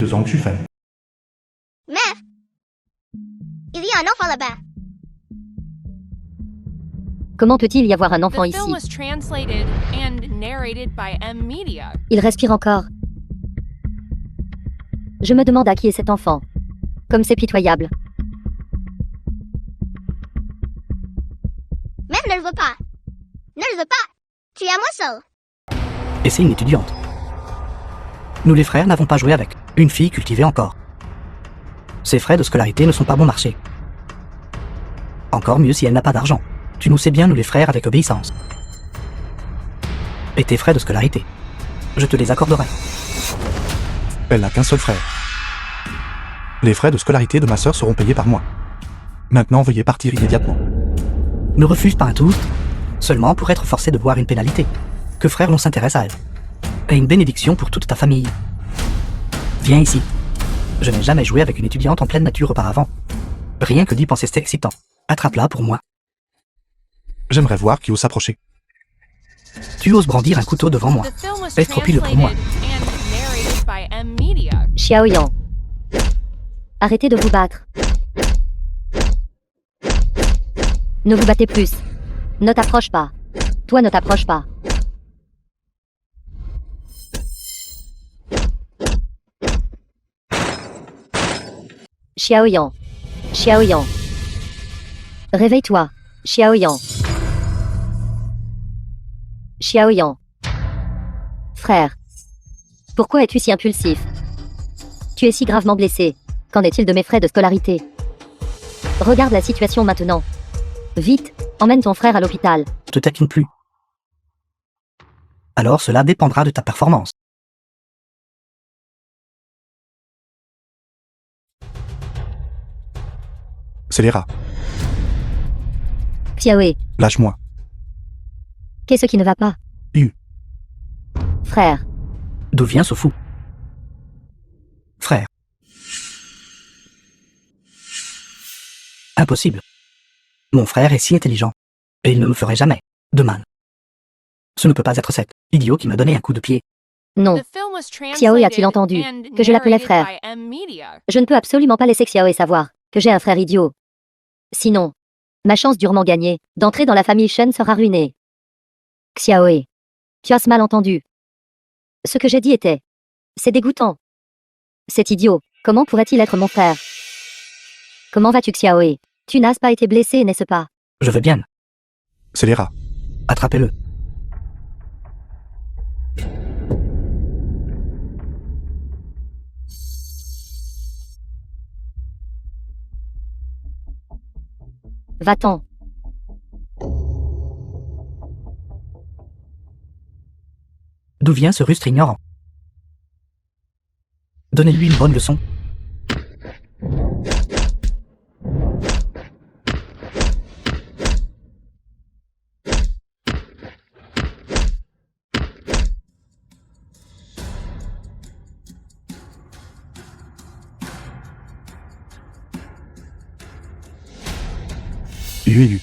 2 ans que je suis fan. Mère, il y a un enfant là-bas. Comment peut-il y avoir un enfant The ici? film was translated and narrated by M Media. Il respire encore. Je me demande à qui est cet enfant. Comme c'est pitoyable. Mère ne le veut pas. Ne le veut pas. Tu es à moi seul. Et c'est une étudiante. Nous les frères n'avons pas joué avec. Une fille cultivée encore. Ses frais de scolarité ne sont pas bon marché. Encore mieux si elle n'a pas d'argent. Tu nous sais bien, nous les frères, avec obéissance. Et tes frais de scolarité, je te les accorderai. Elle n'a qu'un seul frère. Les frais de scolarité de ma sœur seront payés par moi. Maintenant, veuillez partir immédiatement. Ne refuse pas un toast, seulement pour être forcé de boire une pénalité. Que frère l'on s'intéresse à elle. Et une bénédiction pour toute ta famille. Viens ici. Je n'ai jamais joué avec une étudiante en pleine nature auparavant. Rien que d'y penser, c'est excitant. Attrape-la pour moi. J'aimerais voir qui ose s'approcher. Tu oses brandir un couteau devant moi. The film was Estropie-le pour moi. translated and narrated by M Media. Xiaoyan. Arrêtez de vous battre. Ne vous battez plus. Ne t'approche pas. Toi ne t'approche pas. Xiaoyan. Xiaoyan. Réveille-toi. Xiaoyan. Xiaoyan. Frère. Pourquoi es-tu si impulsif? Tu es si gravement blessé. Qu'en est-il de mes frais de scolarité? Regarde la situation maintenant. Vite, emmène ton frère à l'hôpital. Je te taquine plus. Alors cela dépendra de ta performance. C'est les rats. Xiaoé, Lâche-moi. qu'est-ce qui ne va pas? Frère, D'où vient ce fou? Frère. Impossible. Mon frère est si intelligent. Et il ne me ferait jamais de mal. Ce ne peut pas être cet idiot qui m'a donné un coup de pied. non. The film was Xiaoé a-t-il translated entendu and que je l'appelais narrated frère? by M Media. Je ne peux absolument pas laisser Xiaoé savoir que j'ai un frère idiot. Sinon, ma chance durement gagnée d'entrer dans la famille Shen sera ruinée. Xiaoé, tu as mal entendu. Ce que j'ai dit était... C'est dégoûtant. C'est idiot. Comment pourrait-il être mon frère? Comment vas-tu, Xiaoé? Tu n'as pas été blessé, n'est-ce pas? Je veux bien. C'est les rats. Attrapez-le. Va-t'en. D'où vient ce rustre ignorant? Donnez-lui une bonne leçon. Yu.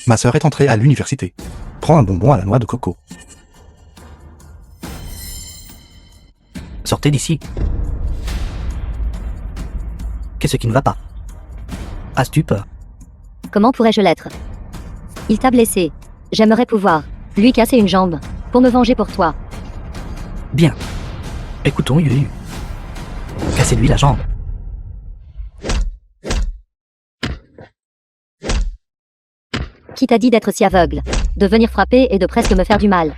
Ma sœur est entrée à l'université. Prends un bonbon à la noix de coco. Sortez d'ici. Qu'est-ce qui ne va pas? As-tu peur? Comment pourrais-je l'être? Il t'a blessé. J'aimerais pouvoir lui casser une jambe pour me venger pour toi. Bien. Écoutons Yu. Cassez-lui la jambe. Qui t'a dit d'être si aveugle, de venir frapper et de presque me faire du mal?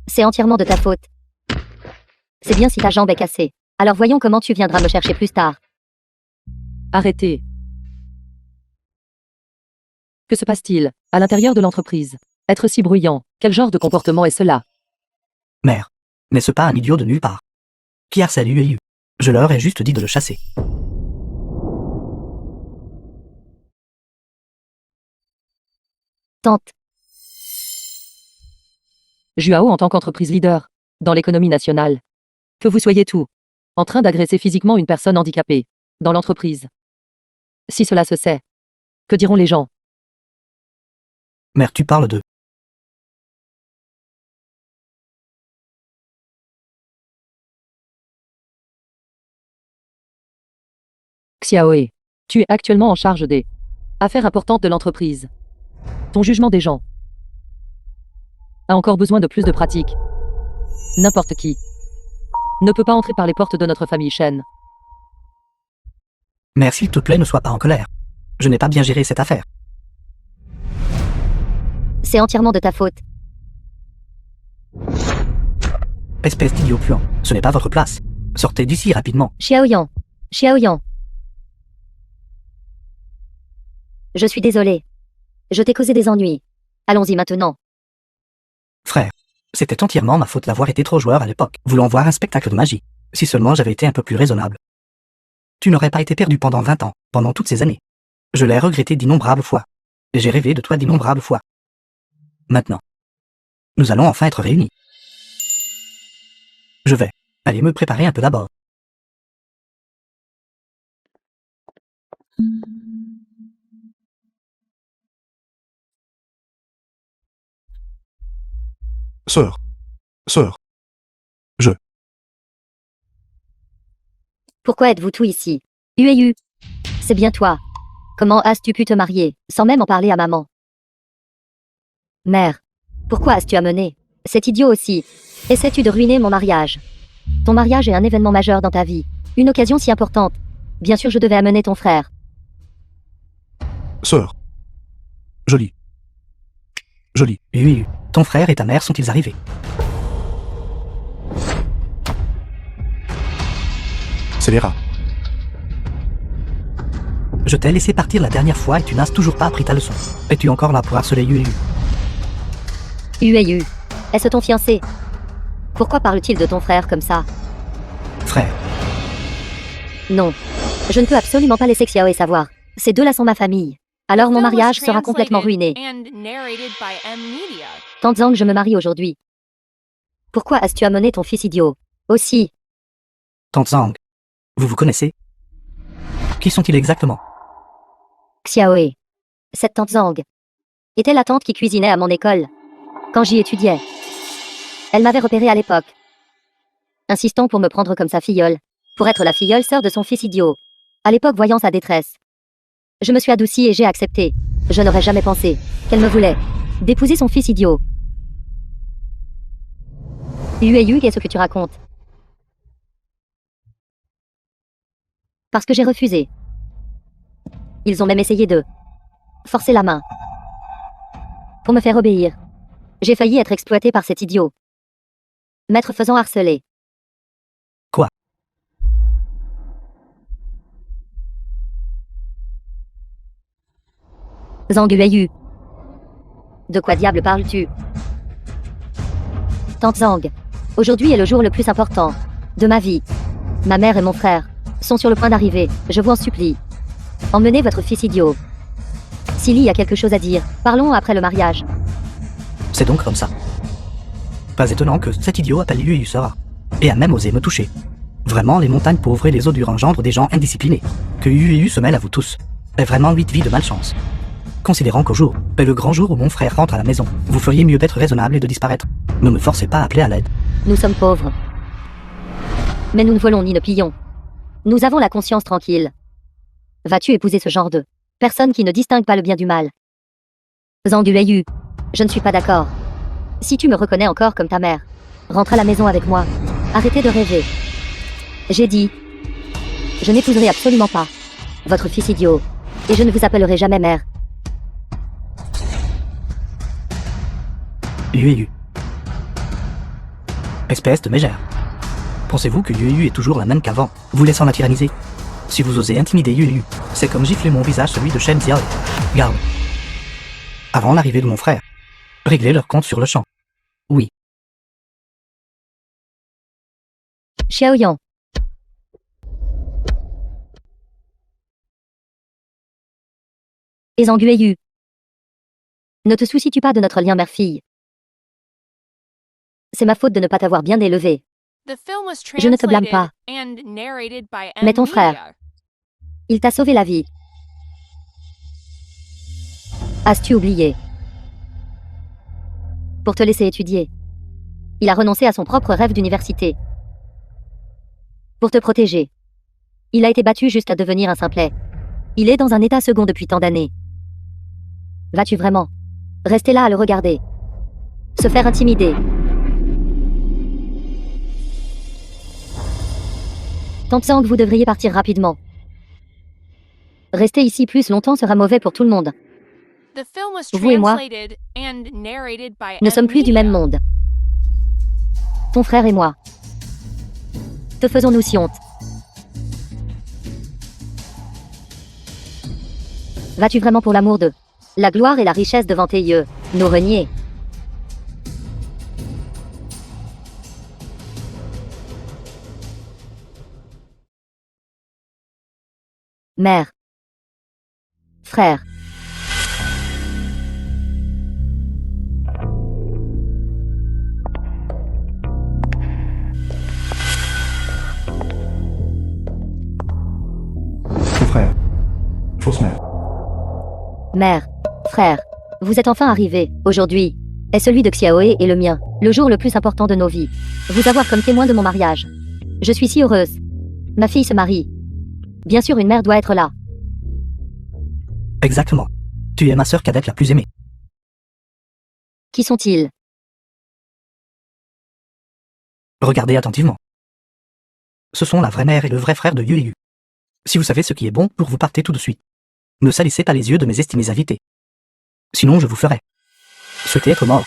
C'est entièrement de ta faute. C'est bien si ta jambe est cassée. Alors voyons comment tu viendras me chercher plus tard. Arrêtez. Que se passe-t-il à l'intérieur de l'entreprise? Être si bruyant, quel genre de comportement est cela? Mère, n'est-ce pas un idiot de nulle part? Qui harcèle Yu? Je leur ai juste dit de le chasser. Tante, Juao en tant qu'entreprise leader, dans l'économie nationale. Que vous soyez tout en train d'agresser physiquement une personne handicapée, dans l'entreprise. Si cela se sait, que diront les gens? Mère, tu parles de... Xiaoe, tu es actuellement en charge des affaires importantes de l'entreprise. Ton jugement des gens a encore besoin de plus de pratique. N'importe qui ne peut pas entrer par les portes de notre famille Shen. Mère, s'il te plaît, ne sois pas en colère. Je n'ai pas bien géré cette affaire. C'est entièrement de ta faute. Espèce d'idiot puant, ce n'est pas votre place. Sortez d'ici rapidement. Xiaoyan. Xiaoyan. Je suis désolée. Je t'ai causé des ennuis. Allons-y maintenant. Frère, c'était entièrement ma faute d'avoir été trop joueur à l'époque, voulant voir un spectacle de magie. Si seulement j'avais été un peu plus raisonnable. Tu n'aurais pas été perdu pendant 20 ans, pendant toutes ces années. Je l'ai regretté d'innombrables fois. Et j'ai rêvé de toi d'innombrables fois. Maintenant, nous allons enfin être réunis. Je vais aller me préparer un peu d'abord. Sœur. Pourquoi êtes-vous tous ici? Ueyu. C'est bien toi. Comment as-tu pu te marier, sans même en parler à maman? Mère. Pourquoi as-tu amené? C'est idiot aussi. Essaies-tu de ruiner mon mariage? Ton mariage est un événement majeur dans ta vie. Une occasion si importante. Bien sûr, je devais amener ton frère. Sœur. Jolie. Oui, ton frère et ta mère sont-ils arrivés? C'est les rats. Je t'ai laissé partir la dernière fois et tu n'as toujours pas appris ta leçon. Es-tu encore là pour harceler Ueyu? Ueyu. Est-ce ton fiancé? Pourquoi parle-t-il de ton frère comme ça? Frère, Non. Je ne peux absolument pas laisser Xiaoe savoir. Ces deux-là sont ma famille. Alors mon mariage sera complètement ruiné. And narrated by M Media. Tanzang, je me marie aujourd'hui. Pourquoi as-tu amené ton fils idiot? Aussi, Tante Zhang, vous vous connaissez? Qui sont-ils exactement? Xiaoe. Cette tante Zhang était la tante qui cuisinait à mon école quand j'y étudiais. Elle m'avait repéré à l'époque, insistant pour me prendre comme sa filleule, pour être la filleule sœur de son fils idiot. À l'époque, voyant sa détresse, je me suis adoucie et j'ai accepté. Je n'aurais jamais pensé qu'elle me voulait d'épouser son fils idiot. Ueyu, qu'est-ce que tu racontes? Parce que j'ai refusé. Ils ont même essayé de forcer la main pour me faire obéir. J'ai failli être exploitée par cet idiot. Maître faisant harceler. Quoi? Zhang Ueyu. De quoi diable parles-tu? Tante Zhang. Aujourd'hui est le jour le plus important de ma vie. Ma mère et mon frère sont sur le point d'arriver. Je vous en supplie. Emmenez votre fils idiot. S'il y a quelque chose à dire, parlons après le mariage. C'est donc comme ça. Pas étonnant que cet idiot appelle Ueyu Sora, et a même osé me toucher. Vraiment, les montagnes pauvres et les eaux dures engendrent des gens indisciplinés. Que Ueyu se mêle à vous tous est vraiment 8 vies de malchance. Considérant qu'au jour est le grand jour où mon frère rentre à la maison, vous feriez mieux d'être raisonnable et de disparaître. Ne me forcez pas à appeler à l'aide. Nous sommes pauvres. Mais nous ne volons ni ne pillons. Nous avons la conscience tranquille. Vas-tu épouser ce genre de personne qui ne distingue pas le bien du mal? Zhang Ueyu, je ne suis pas d'accord. Si tu me reconnais encore comme ta mère, rentre à la maison avec moi. Arrêtez de rêver. J'ai dit, je n'épouserai absolument pas votre fils idiot, et je ne vous appellerai jamais mère. Ueyu. Espèce de mégère. Pensez-vous que Ueyu est toujours la même qu'avant, vous laissant la tyranniser? Si vous osez intimider Ueyu, c'est comme gifler mon visage celui de Shen Xiao. Garde. Avant l'arrivée de mon frère, réglez leur compte sur le champ. Oui. Xiaoyan. Et Zhang Ueyu. Ne te soucies-tu pas de notre lien mère-fille? C'est ma faute de ne pas t'avoir bien élevé. The film was Je ne te blâme translated pas. and narrated by Mais M ton frère. Media. Il t'a sauvé la vie. As-tu oublié? Pour te laisser étudier. Il a renoncé à son propre rêve d'université. Pour te protéger. Il a été battu juste à devenir un simplet. Il est dans un état second depuis tant d'années. Vas-tu vraiment rester là à le regarder? Se faire intimider? Tansang, vous devriez partir rapidement. Rester ici plus longtemps sera mauvais pour tout le monde. The film was Vous et moi translated and narrated by Ne sommes plus du M-Media. même monde. Ton frère et moi. Te faisons-nous si honte? Vas-tu vraiment pour l'amour de la gloire et la richesse devant tes yeux, nous renier? Mère. Frère. Faux frère. Fausse mère. Mère. Frère. Vous êtes enfin arrivés. Aujourd'hui est celui de Xiaohe et le mien. Le jour le plus important de nos vies. Vous avoir comme témoin de mon mariage. Je suis si heureuse. Ma fille se marie. Bien sûr, une mère doit être là. Exactement. Tu es ma sœur cadette la plus aimée. Qui sont-ils? Regardez attentivement. Ce sont la vraie mère et le vrai frère de Yu. Si vous savez ce qui est bon pour vous, partez tout de suite. Ne salissez pas les yeux de mes estimés invités. Sinon je vous ferai souhaiter être mort.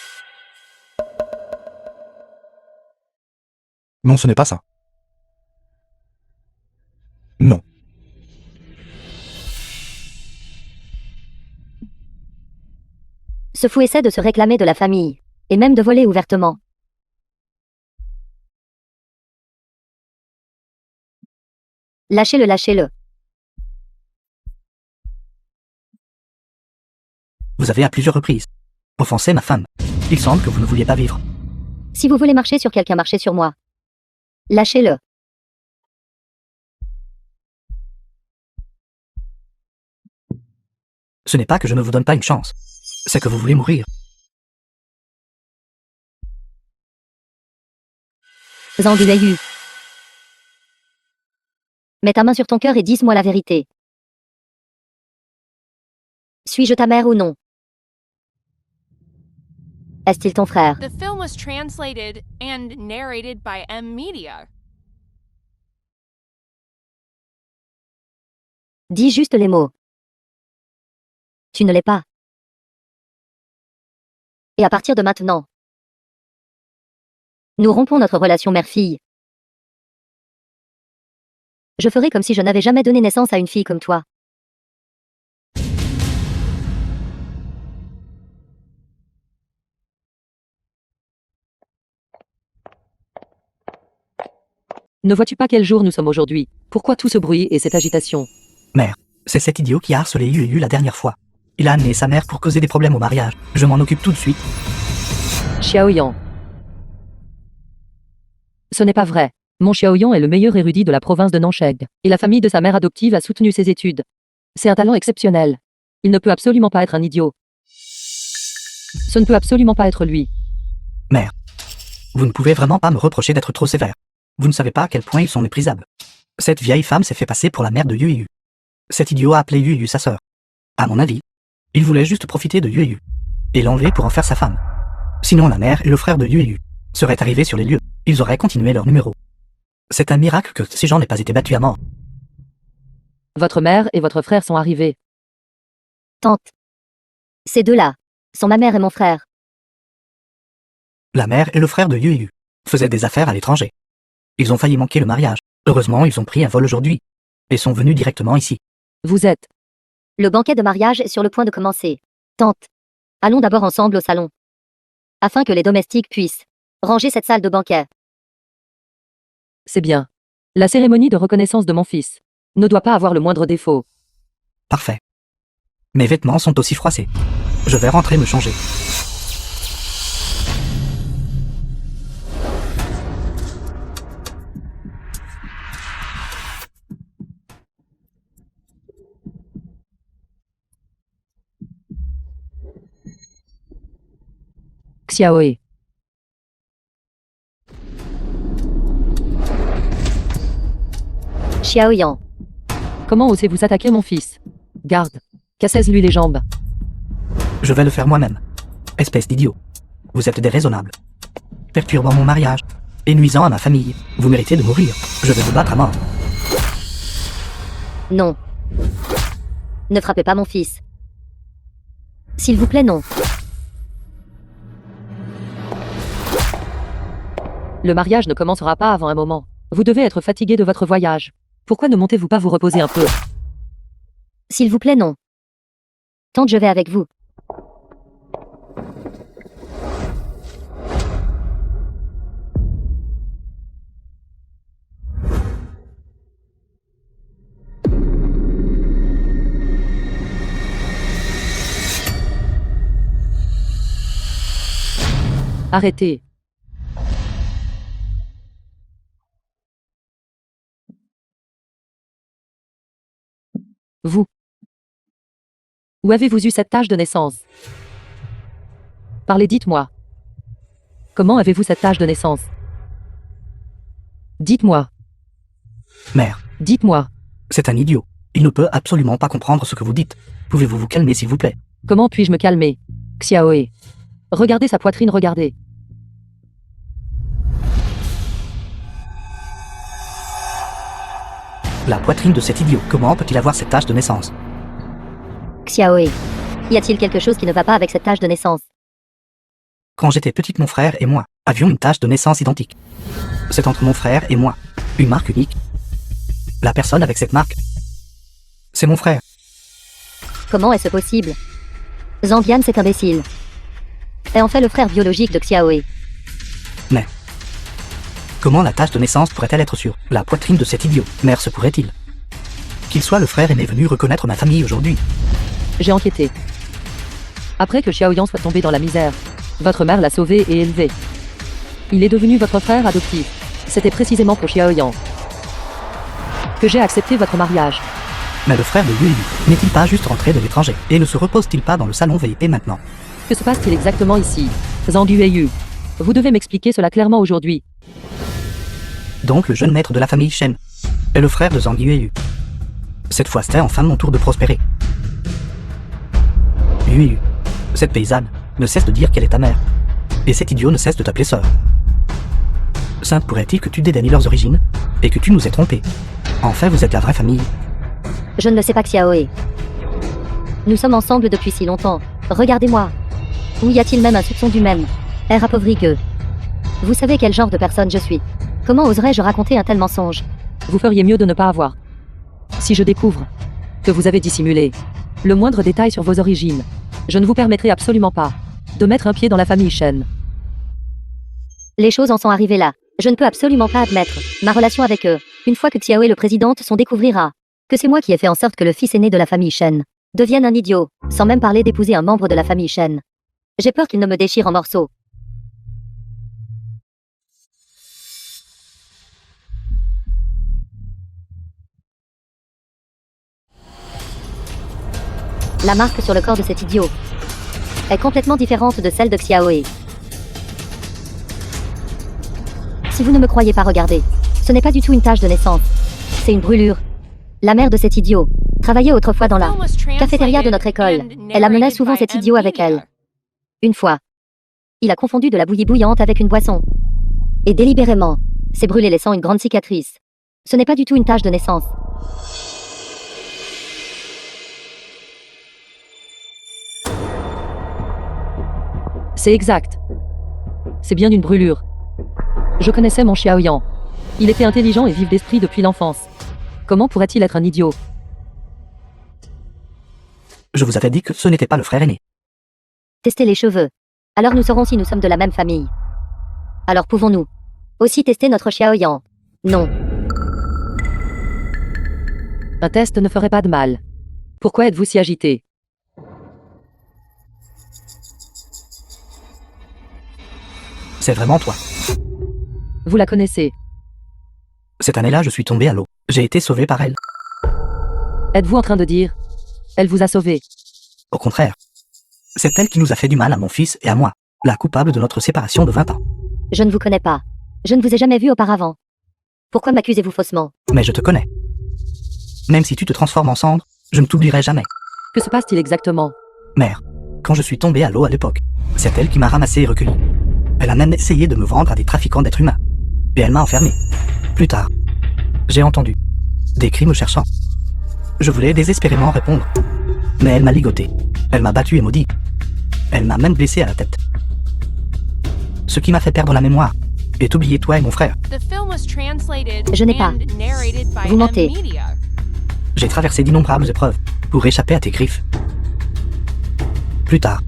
Non, ce n'est pas ça. Non. Ce fou essaie de se réclamer de la famille. Et même de voler ouvertement. Lâchez-le, lâchez-le. Vous avez à plusieurs reprises offensé ma femme. Il semble que vous ne vouliez pas vivre. Si vous voulez marcher sur quelqu'un, marchez sur moi. Lâchez-le. Ce n'est pas que je ne vous donne pas une chance. C'est que vous voulez mourir. Zhang Yueyu. Mets ta main sur ton cœur et dis-moi la vérité. Suis-je ta mère ou non? Est-il ton frère? The film was translated and narrated by M-Media. Dis juste les mots. Tu ne l'es pas. Et à partir de maintenant, nous rompons notre relation mère-fille. Je ferai comme si je n'avais jamais donné naissance à une fille comme toi. Ne vois-tu pas quel jour nous sommes aujourd'hui? Pourquoi tout ce bruit et cette agitation? Mère, c'est cet idiot qui a harcelé Yu la dernière fois. Il a amené sa mère pour causer des problèmes au mariage. Je m'en occupe tout de suite. Xiaoyan. Ce n'est pas vrai. Mon Xiaoyan est le meilleur érudit de la province de Nansheg, et la famille de sa mère adoptive a soutenu ses études. C'est un talent exceptionnel. Il ne peut absolument pas être un idiot. Ce ne peut absolument pas être lui. Mère, vous ne pouvez vraiment pas me reprocher d'être trop sévère. Vous ne savez pas à quel point ils sont méprisables. Cette vieille femme s'est fait passer pour la mère de Yu. Cet idiot a appelé Yu sa sœur. À mon avis, il voulait juste profiter de Yu et l'enlever pour en faire sa femme. Sinon la mère et le frère de Yu seraient arrivés sur les lieux. Ils auraient continué leur numéro. C'est un miracle que ces gens n'aient pas été battus à mort. Votre mère et votre frère sont arrivés. Tante. Ces deux-là sont ma mère et mon frère. La mère et le frère de Yu faisaient des affaires à l'étranger. Ils ont failli manquer le mariage. Heureusement, ils ont pris un vol aujourd'hui et sont venus directement ici. Vous êtes. Le banquet de mariage est sur le point de commencer. Tante. Allons d'abord ensemble au salon. Afin que les domestiques puissent ranger cette salle de banquet. C'est bien. La cérémonie de reconnaissance de mon fils ne doit pas avoir le moindre défaut. Parfait. Mes vêtements sont aussi froissés. Je vais rentrer me changer. Xiaohe. Xiaoyan. Comment osez-vous attaquer mon fils? Garde. Cassez-lui les jambes. Je vais le faire moi-même. Espèce d'idiot. Vous êtes déraisonnable. Perturbant mon mariage. Et nuisant à ma famille. Vous méritez de mourir. Je vais vous battre à mort. Non. Ne frappez pas mon fils. S'il vous plaît, non. Le mariage ne commencera pas avant un moment. Vous devez être fatigué de votre voyage. Pourquoi ne montez-vous pas vous reposer un peu? S'il vous plaît, non. Tant que je vais avec vous. Arrêtez. Vous. Où avez-vous eu cette tache de naissance? Parlez, dites-moi. Comment avez-vous cette tache de naissance? Dites-moi. Mère, Dites-moi. c'est un idiot. Il ne peut absolument pas comprendre ce que vous dites. Pouvez-vous vous calmer s'il vous plaît? Comment puis-je me calmer? Xiaoe. Regardez sa poitrine, regardez. La poitrine de cet idiot. Comment peut-il avoir cette tache de naissance? Xiaoe. Y a-t-il quelque chose qui ne va pas avec cette tache de naissance? Quand j'étais petite, mon frère et moi avions une tache de naissance identique. C'est entre mon frère et moi. Une marque unique. La personne avec cette marque, c'est mon frère. Comment est-ce possible? Zhang cet imbécile. Est en fait le frère biologique de Xiaoe. Mais comment la tache de naissance pourrait-elle être sur la poitrine de cet idiot? Mère, se pourrait-il qu'il soit le frère aîné venu reconnaître ma famille aujourd'hui? J'ai enquêté. Après que Xiaoyan soit tombé dans la misère, votre mère l'a sauvé et élevé. Il est devenu votre frère adoptif. C'était précisément pour Xiaoyan que j'ai accepté votre mariage. Mais le frère de Yui n'est-il pas juste rentré de l'étranger? Et ne se repose-t-il pas dans le salon VIP maintenant? Que se passe-t-il exactement ici? Zhang Yueyu. Vous devez m'expliquer cela clairement aujourd'hui. Donc le jeune maître de la famille Shen est le frère de Zhang Yueyu. Cette fois, c'était enfin mon tour de prospérer. Yueyu, cette paysanne, ne cesse de dire qu'elle est ta mère. Et cet idiot ne cesse de t'appeler sœur. Sainte, pourrait-il que tu dédaignes leurs origines et que tu nous aies trompés? En fait, vous êtes la vraie famille. Je ne le sais pas, Xiaoe. Nous sommes ensemble depuis si longtemps. Regardez-moi. Où y a-t-il même un soupçon du même? Air appauvri que... Vous savez quel genre de personne je suis. Comment oserais-je raconter un tel mensonge? Vous feriez mieux de ne pas avoir. Si je découvre que vous avez dissimulé le moindre détail sur vos origines, je ne vous permettrai absolument pas de mettre un pied dans la famille Shen. Les choses en sont arrivées là. Je ne peux absolument pas admettre ma relation avec eux. Une fois que Xiaoe le président son découvrira que c'est moi qui ai fait en sorte que le fils aîné de la famille Shen devienne un idiot, sans même parler d'épouser un membre de la famille Shen. J'ai peur qu'il ne me déchire en morceaux. La marque sur le corps de cet idiot est complètement différente de celle de Xiaoe. Si vous ne me croyez pas, regardez. Ce n'est pas du tout une tache de naissance. C'est une brûlure. La mère de cet idiot travaillait autrefois dans la cafétéria de notre école. Elle amenait souvent cet idiot avec elle. Une fois, il a confondu de la bouillie bouillante avec une boisson. Et délibérément, s'est brûlé laissant une grande cicatrice. Ce n'est pas du tout une tache de naissance. C'est exact. C'est bien une brûlure. Je connaissais mon Xiaoyan. Il était intelligent et vif d'esprit depuis l'enfance. Comment pourrait-il être un idiot? Je vous avais dit que ce n'était pas le frère aîné. Tester les cheveux. Alors nous saurons si nous sommes de la même famille. Alors pouvons-nous aussi tester notre Xiaoyan? Non. Un test ne ferait pas de mal. Pourquoi êtes-vous si agité? C'est vraiment toi. Vous la connaissez. Cette année-là, je suis tombé à l'eau. J'ai été sauvé par elle. Êtes-vous en train de dire elle vous a sauvé? Au contraire. C'est elle qui nous a fait du mal à mon fils et à moi. La coupable de notre séparation de 20 ans. Je ne vous connais pas. Je ne vous ai jamais vu auparavant. Pourquoi m'accusez-vous faussement? Mais je te connais. Même si tu te transformes en cendre, je ne t'oublierai jamais. Que se passe-t-il exactement? Mère, quand je suis tombé à l'eau à l'époque, c'est elle qui m'a ramassé et recueilli. Elle a même essayé de me vendre à des trafiquants d'êtres humains. Et elle m'a enfermé. Plus tard, j'ai entendu des cris me cherchant. Je voulais désespérément répondre. Mais elle m'a ligoté. Elle m'a battu et maudit. Elle m'a même blessé à la tête. Ce qui m'a fait perdre la mémoire et t'oublier toi et mon frère. The film was translated Je n'ai pas. and narrated by Vous mentez. M-Media. J'ai traversé d'innombrables épreuves pour échapper à tes griffes. Plus tard,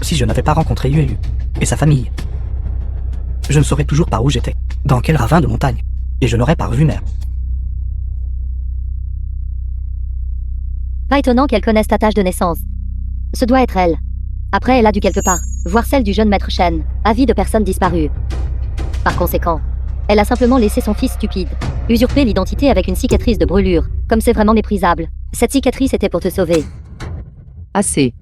si je n'avais pas rencontré Yuelu et sa famille, je ne saurais toujours pas où j'étais, dans quel ravin de montagne, et je n'aurais pas revu mère. Pas étonnant qu'elle connaisse ta tâche de naissance. Ce doit être elle. Après, elle a dû quelque part voir celle du jeune maître Shen, avis de personnes disparues. Par conséquent, elle a simplement laissé son fils stupide usurper l'identité avec une cicatrice de brûlure, comme c'est vraiment méprisable. Cette cicatrice était pour te sauver. Assez.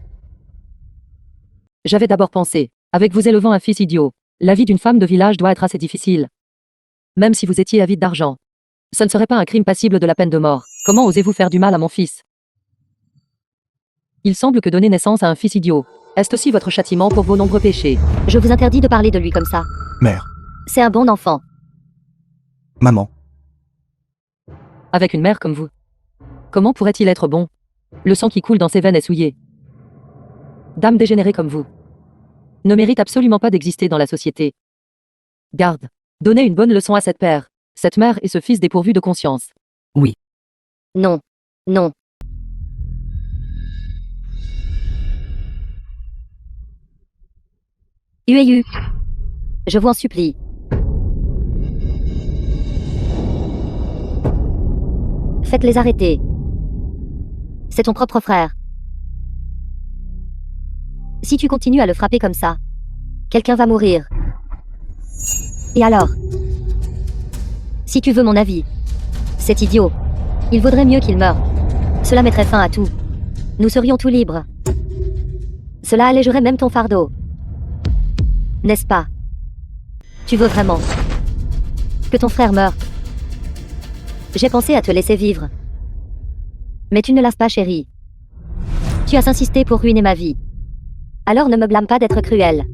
J'avais d'abord pensé, avec vous élevant un fils idiot, la vie d'une femme de village doit être assez difficile. Même si vous étiez avide d'argent. Ce ne serait pas un crime passible de la peine de mort. Comment osez-vous faire du mal à mon fils? Il semble que donner naissance à un fils idiot est aussi votre châtiment pour vos nombreux péchés. Je vous interdis de parler de lui comme ça. Mère, C'est un bon enfant. maman, Avec une mère comme vous. Comment pourrait-il être bon? Le sang qui coule dans ses veines est souillé. Dame dégénérée comme vous ne mérite absolument pas d'exister dans la société. Garde. Donnez une bonne leçon à cette mère. Cette mère et ce fils dépourvu de conscience. Non. Non. Yueyu. Je vous en supplie. Faites-les arrêter. C'est ton propre frère. Si tu continues à le frapper comme ça, quelqu'un va mourir. Et alors? Si tu veux mon avis, c'est idiot. Il vaudrait mieux qu'il meure. Cela mettrait fin à tout. Nous serions tous libres. Cela allégerait même ton fardeau. N'est-ce pas? Tu veux vraiment que ton frère meure? J'ai pensé à te laisser vivre. Mais tu ne l'as pas, chérie. Tu as insisté pour ruiner ma vie. Alors ne me blâme pas d'être cruel.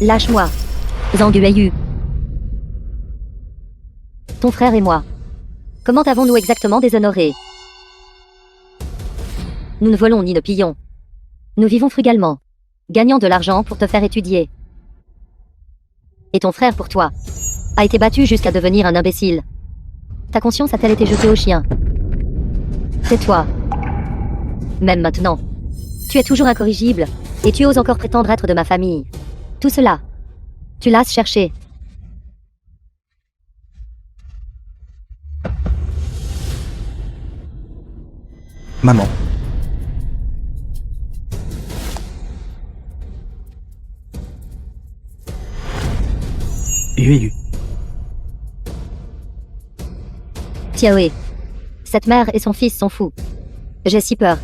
Lâche-moi, Zhang Yueyu. Ton frère et moi. Comment avons-nous exactement déshonoré? Nous ne volons ni ne pillons. Nous vivons frugalement, gagnant de l'argent pour te faire étudier. Et ton frère, pour toi, a été battu jusqu'à devenir un imbécile. Ta conscience a-t-elle été jetée au chien? Tais-toi. Même maintenant. Tu es toujours incorrigible, et tu oses encore prétendre être de ma famille. Tout cela, tu l'as cherché. maman, Yueyu, Xiaoe. Cette mère et son fils sont fous. J'ai si peur.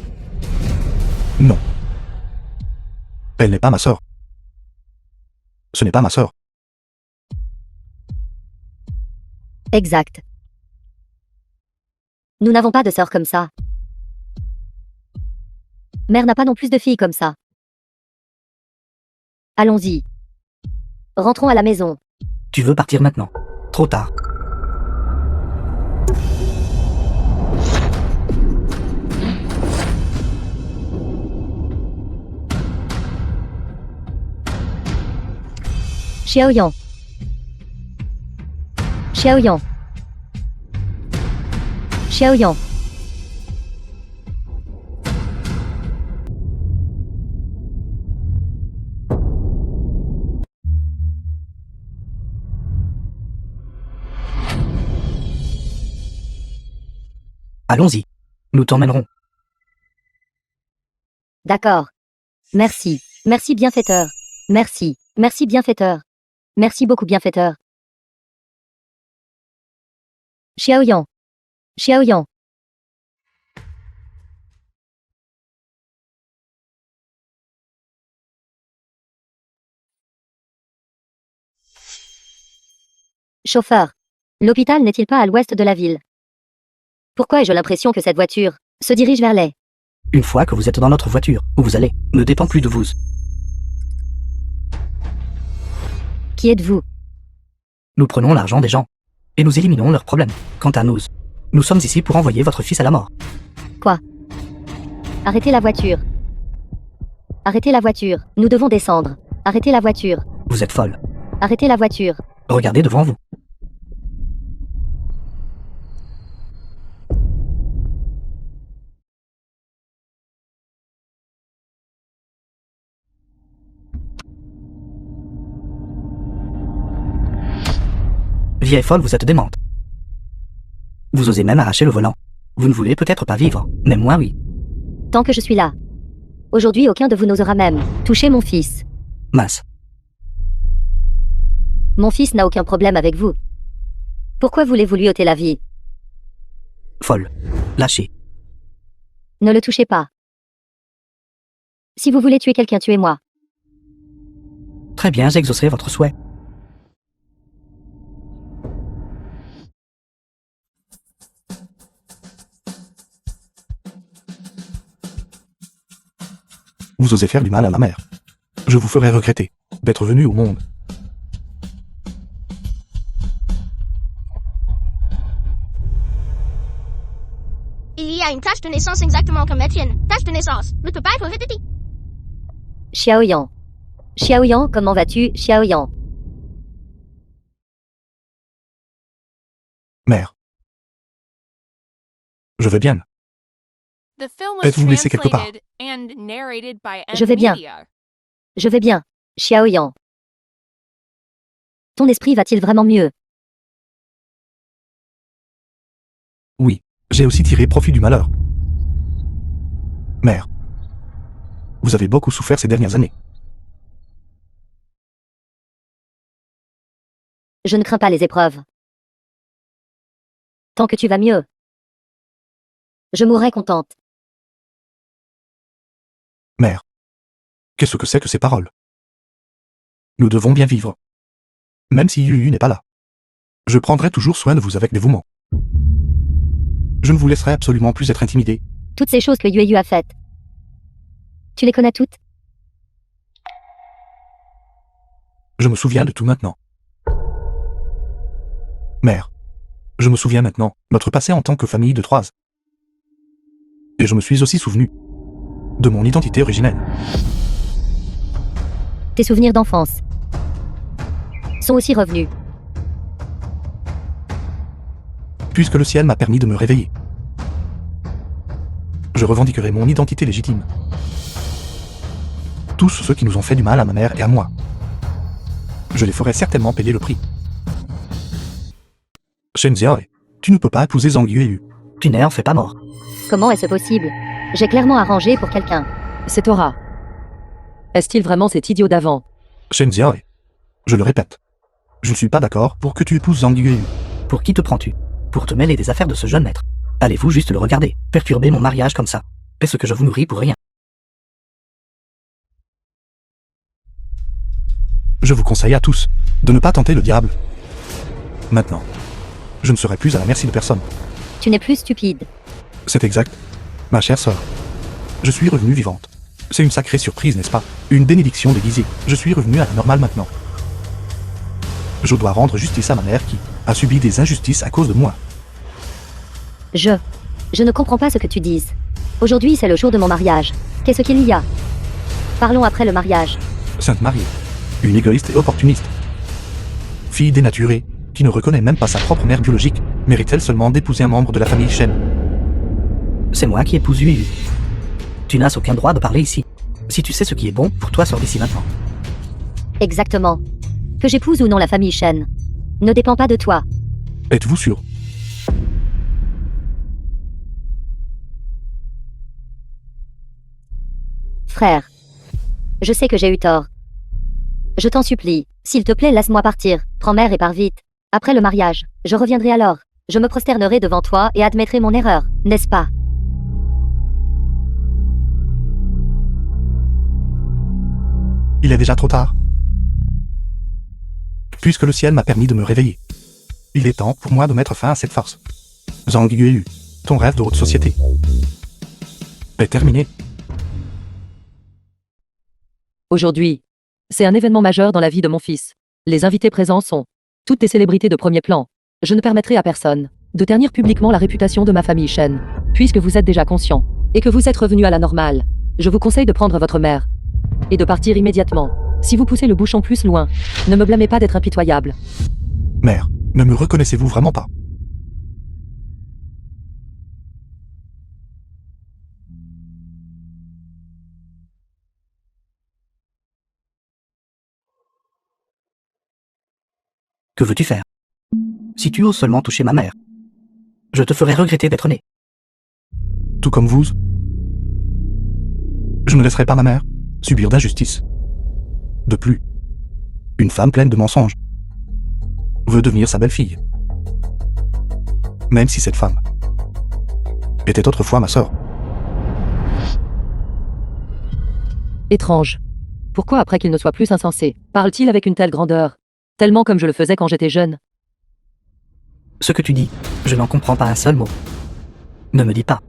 non. Elle n'est pas ma sœur. Ce n'est pas ma sœur. Exact. Nous n'avons pas de sœurs comme ça. Mère n'a pas non plus de filles comme ça. Allons-y. Rentrons à la maison. tu veux partir maintenant. Trop tard. Xiaoyan. Xiaoyan. Xiaoyan. Allons-y. Nous t'emmènerons. D'accord. Merci. Merci bienfaiteur. Merci. Merci bienfaiteur. Merci beaucoup bienfaiteur. Xiaoyan. Xiaoyan. Chauffeur. L'hôpital n'est-il pas à l'ouest de la ville? Pourquoi ai-je l'impression que cette voiture se dirige vers les... Une fois que vous êtes dans notre voiture, où vous allez, ne dépend plus de vous. Qui êtes-vous? Nous prenons l'argent des gens. Et nous éliminons leurs problèmes. Quant à nous sommes ici pour envoyer votre fils à la mort. Quoi? Arrêtez la voiture. Arrêtez la voiture. Nous devons descendre. Arrêtez la voiture. Vous êtes folle. Arrêtez la voiture. Regardez devant vous. Vieille folle, vous êtes démente. Vous osez même arracher le volant. Vous ne voulez peut-être pas vivre, mais moi oui. Tant que je suis là. Aujourd'hui, aucun de vous n'osera même toucher mon fils. Mince. Mon fils n'a aucun problème avec vous. Pourquoi voulez-vous lui ôter la vie? Folle. Lâchez. Ne le touchez pas. Si vous voulez tuer quelqu'un, tuez-moi. Très bien, j'exaucerai votre souhait. Vous osez faire du mal à ma mère. Je vous ferai regretter d'être venu au monde. Il y a une tache de naissance exactement comme la tienne. Tache de naissance. Ne peut pas être hérédité. Xiaoyan. Xiaoyan, comment vas-tu, Xiaoyan? Mère. Je vais bien. The film was Êtes-vous blessé quelque part? translated and narrated by M. Je vais bien. Media. Je vais bien, Xiaoyan. Ton esprit va-t-il vraiment mieux? Oui, j'ai aussi tiré profit du malheur. Mère. Vous avez beaucoup souffert ces dernières années. Je ne crains pas les épreuves. Tant que tu vas mieux. Je mourrai contente. Mère. Qu'est-ce que c'est que ces paroles? Nous devons bien vivre. Même si Yu n'est pas là. Je prendrai toujours soin de vous avec dévouement. Je ne vous laisserai absolument plus être intimidé. Toutes ces choses que Yu a faites. Tu les connais toutes? Je me souviens de tout maintenant. Mère. Je me souviens maintenant, notre passé en tant que famille de Troyes. Et je me suis aussi souvenu de mon identité originelle. Tes souvenirs d'enfance sont aussi revenus. Puisque le ciel m'a permis de me réveiller. Je revendiquerai mon identité légitime. Tous ceux qui nous ont fait du mal à ma mère et à moi. Je les ferai certainement payer le prix. Shen Xiaohe, tu ne peux pas épouser Zhang Yueyu. Tu n'es en fait pas mort. Comment est-ce possible? J'ai clairement arrangé pour quelqu'un. C'est Aura. Est-il vraiment cet idiot d'avant? Shen Xiaohe, je le répète. Je ne suis pas d'accord pour que tu épouses Zhang Yueyu. Pour qui te prends-tu? Pour te mêler des affaires de ce jeune maître. Allez-vous juste le regarder, perturber mon mariage comme ça? Est-ce que je vous nourris pour rien? Je vous conseille à tous de ne pas tenter le diable. Maintenant, je ne serai plus à la merci de personne. Tu n'es plus stupide. C'est exact. Ma chère sœur. Je suis revenue vivante. C'est une sacrée surprise, n'est-ce pas? Une bénédiction déguisée. Je suis revenue à la normale maintenant. Je dois rendre justice à ma mère qui a subi des injustices à cause de moi. Je ne comprends pas ce que tu dises. Aujourd'hui, c'est le jour de mon mariage. Qu'est-ce qu'il y a? Parlons après le mariage. Sainte Marie, une égoïste et opportuniste. Fille dénaturée, qui ne reconnaît même pas sa propre mère biologique, mérite-t-elle seulement d'épouser un membre de la famille Shen? C'est moi qui épouse Yu. Tu n'as aucun droit de parler ici. Si tu sais ce qui est bon, pour toi sors d'ici maintenant. Exactement. Que j'épouse ou non la famille Shen ne dépend pas de toi. Êtes-vous sûr? Frère. Je sais que j'ai eu tort. Je t'en supplie, s'il te plaît, laisse-moi partir. Prends mère et pars vite. Après le mariage, je reviendrai alors. Je me prosternerai devant toi et admettrai mon erreur, n'est-ce pas? Il est déjà trop tard. Puisque le ciel m'a permis de me réveiller. Il est temps pour moi de mettre fin à cette farce. Zhang Yueyu, Ton rêve de haute société est terminé. Aujourd'hui, c'est un événement majeur dans la vie de mon fils. Les invités présents sont toutes des célébrités de premier plan. Je ne permettrai à personne de ternir publiquement la réputation de ma famille Shen. Puisque vous êtes déjà conscient et que vous êtes revenu à la normale, je vous conseille de prendre votre mère et de partir immédiatement. Si vous poussez le bouchon plus loin, ne me blâmez pas d'être impitoyable. Mère, ne me reconnaissez-vous vraiment pas? Que veux-tu faire? Si tu oses seulement toucher ma mère, je te ferai regretter d'être né. Tout comme vous, je ne laisserai pas ma mère subir d'injustice. De plus, une femme pleine de mensonges veut devenir sa belle-fille. Même si cette femme était autrefois ma sœur. Étrange. Pourquoi après qu'il ne soit plus insensé, parle-t-il avec une telle grandeur? Tellement comme je le faisais quand j'étais jeune. Ce que tu dis, je n'en comprends pas un seul mot. Ne me dis pas.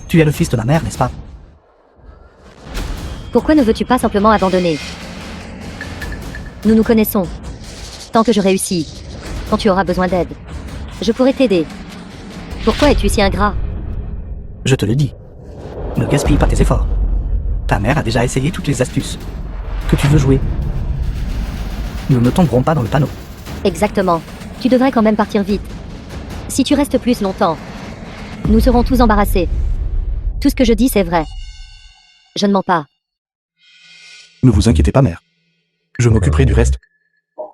Tu es le fils de ma mère, n'est-ce pas? Pourquoi ne veux-tu pas simplement abandonner? Nous nous connaissons. Tant que je réussis, quand tu auras besoin d'aide, je pourrai t'aider. Pourquoi es-tu si ingrat? Je te le dis. Ne gaspille pas tes efforts. Ta mère a déjà essayé toutes les astuces. Que tu veux jouer? Nous ne tomberons pas dans le panneau. Exactement. Tu devrais quand même partir vite. Si tu restes plus longtemps, nous serons tous embarrassés. Tout ce que je dis, c'est vrai. Je ne mens pas. Ne vous inquiétez pas, mère. Je m'occuperai du reste.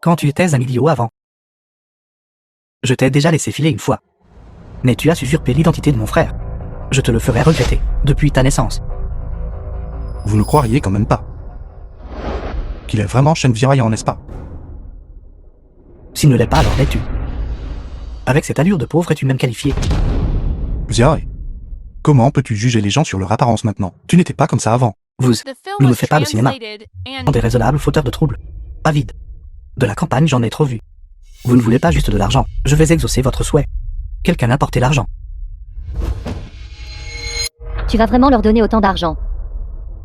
Quand tu étais un idiot avant, je t'ai déjà laissé filer une fois. Mais tu as usurpé l'identité de mon frère. Je te le ferai regretter, depuis ta naissance. Vous ne croiriez quand même pas qu'il est vraiment Shen Viaoyan, n'est-ce pas? S'il ne l'est pas, alors l'es-tu. Avec cette allure de pauvre, es-tu même qualifié? Xiaoe, comment peux-tu juger les gens sur leur apparence maintenant? Tu n'étais pas comme ça avant. Vous, The film ne me was faites pas de cinéma. translated and Des raisonnables fauteurs de troubles. Avide. De la campagne, j'en ai trop vu. Vous ne voulez pas juste de l'argent. Je vais exaucer votre souhait. Quelqu'un apportez l'argent. Tu vas vraiment leur donner autant d'argent?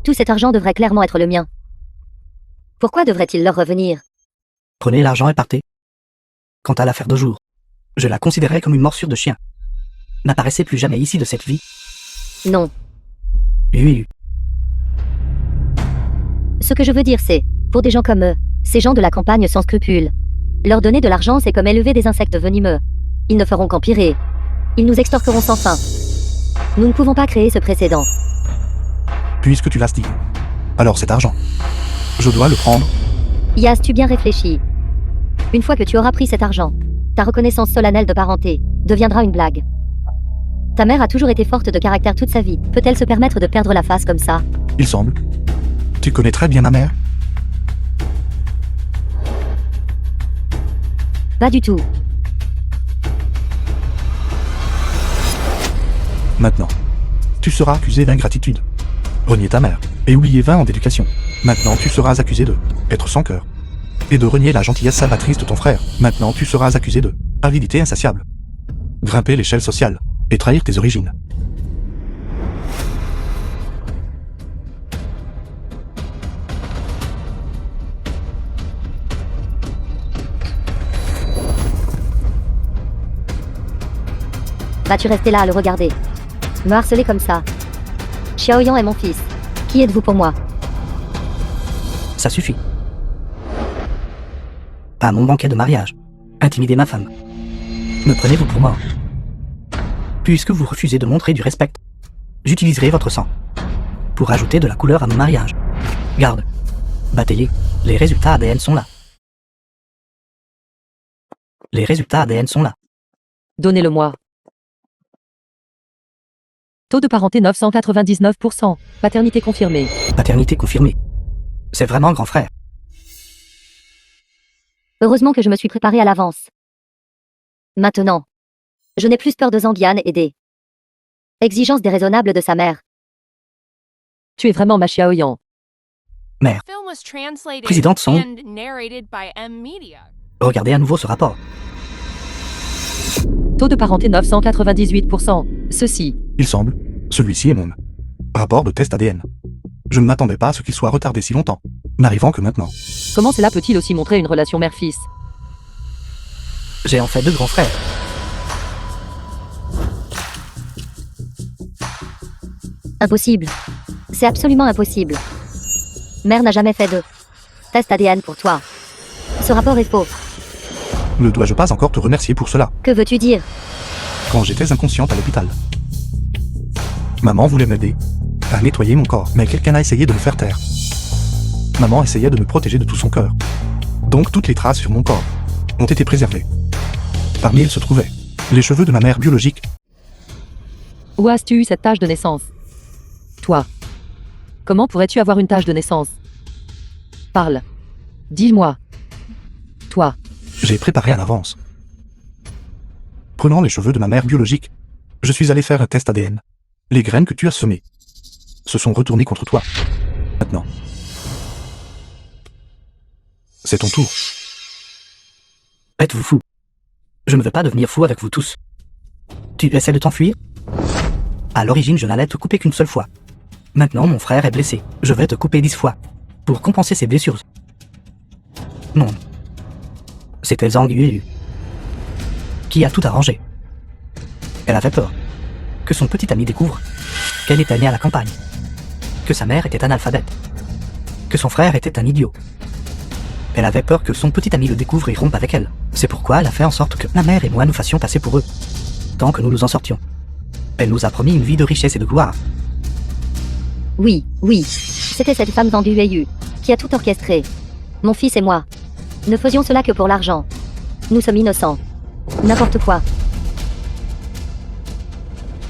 Tout cet argent devrait clairement être le mien. Pourquoi devrait-il leur revenir? Prenez l'argent et partez. Quant à l'affaire de jour, je la considérais comme une morsure de chien. N'apparaissez plus jamais ici de cette vie. Non. Oui. Ce que je veux dire, c'est, pour des gens comme eux, ces gens de la campagne sans scrupules, leur donner de l'argent, c'est comme élever des insectes venimeux. Ils ne feront qu'empirer. Ils nous extorqueront sans fin. Nous ne pouvons pas créer ce précédent. Puisque tu l'as dit, alors cet argent, je dois le prendre. Y as-tu bien réfléchi? Une fois que tu auras pris cet argent, ta reconnaissance solennelle de parenté deviendra une blague. Ta mère a toujours été forte de caractère toute sa vie. Peut-elle se permettre de perdre la face comme ça? Il semble. Tu connais très bien ma mère. Pas du tout. Maintenant, tu seras accusé d'ingratitude. Renier ta mère et oublier 20 ans d'éducation. Maintenant, tu seras accusé de être sans cœur et de renier la gentillesse salvatrice de ton frère. Maintenant, tu seras accusé de avidité insatiable, grimper l'échelle sociale et trahir tes origines. Vas-tu rester là à le regarder? Me harceler comme ça? Xiaoyan est mon fils. Qui êtes-vous pour moi? Ça suffit. À mon banquet de mariage, intimider ma femme. Me prenez-vous pour mort? Puisque vous refusez de montrer du respect, j'utiliserai votre sang pour ajouter de la couleur à mon mariage. Garde, battez-les, les résultats ADN sont là. Les résultats ADN sont là. Donnez-le-moi. Taux de parenté 999%. Paternité confirmée. Paternité confirmée. C'est vraiment grand frère. Heureusement que je me suis préparée à l'avance. Maintenant, je n'ai plus peur de Zangian et des exigences déraisonnables de sa mère. Tu es vraiment ma Xiaoyan. Mère, film was translated Présidente Song. and narrated by M Media. regardez à nouveau ce rapport. Taux de parenté 998%. Ceci. Il semble, celui-ci est mon rapport de test ADN. Je ne m'attendais pas à ce qu'il soit retardé si longtemps, n'arrivant que maintenant. Comment cela peut-il aussi montrer une relation mère-fils? J'ai en fait 2 grands frères. Impossible. C'est absolument impossible. Mère n'a jamais fait de test ADN pour toi. Ce rapport est faux. Ne dois-je pas encore te remercier pour cela, Que veux-tu dire? quand j'étais inconsciente à l'hôpital? Maman voulait m'aider à nettoyer mon corps, mais quelqu'un a essayé de me faire taire. Maman essayait de me protéger de tout son cœur. Donc toutes les traces sur mon corps ont été préservées. Parmi elles se trouvaient les cheveux de ma mère biologique. Où as-tu eu cette tache de naissance? Toi. Comment pourrais-tu avoir une tache de naissance? Parle. Dis-moi. Toi. J'ai préparé à l'avance. Prenant les cheveux de ma mère biologique, je suis allé faire un test ADN. Les graines que tu as semées se sont retournées contre toi. Maintenant, c'est ton tour. Êtes-vous fou? Je ne veux pas devenir fou avec vous tous. Tu essaies de t'enfuir? À l'origine, je n'allais te couper qu'une seule fois. Maintenant, mon frère est blessé. Je vais te couper 10 fois. Pour compenser ses blessures. Non. C'était Zhang Yueyu qui a tout arrangé. Elle avait peur que son petit ami découvre qu'elle était née à la campagne, que sa mère était analphabète, que son frère était un idiot. Elle avait peur que son petit ami le découvre et rompe avec elle. C'est pourquoi elle a fait en sorte que la mère et moi nous fassions passer pour eux, tant que nous nous en sortions. Elle nous a promis une vie de richesse et de gloire. Oui, oui. C'était cette femme Zhang Yueyu qui a tout orchestré. Mon fils et moi ne faisions cela que pour l'argent. Nous sommes innocents. N'importe quoi.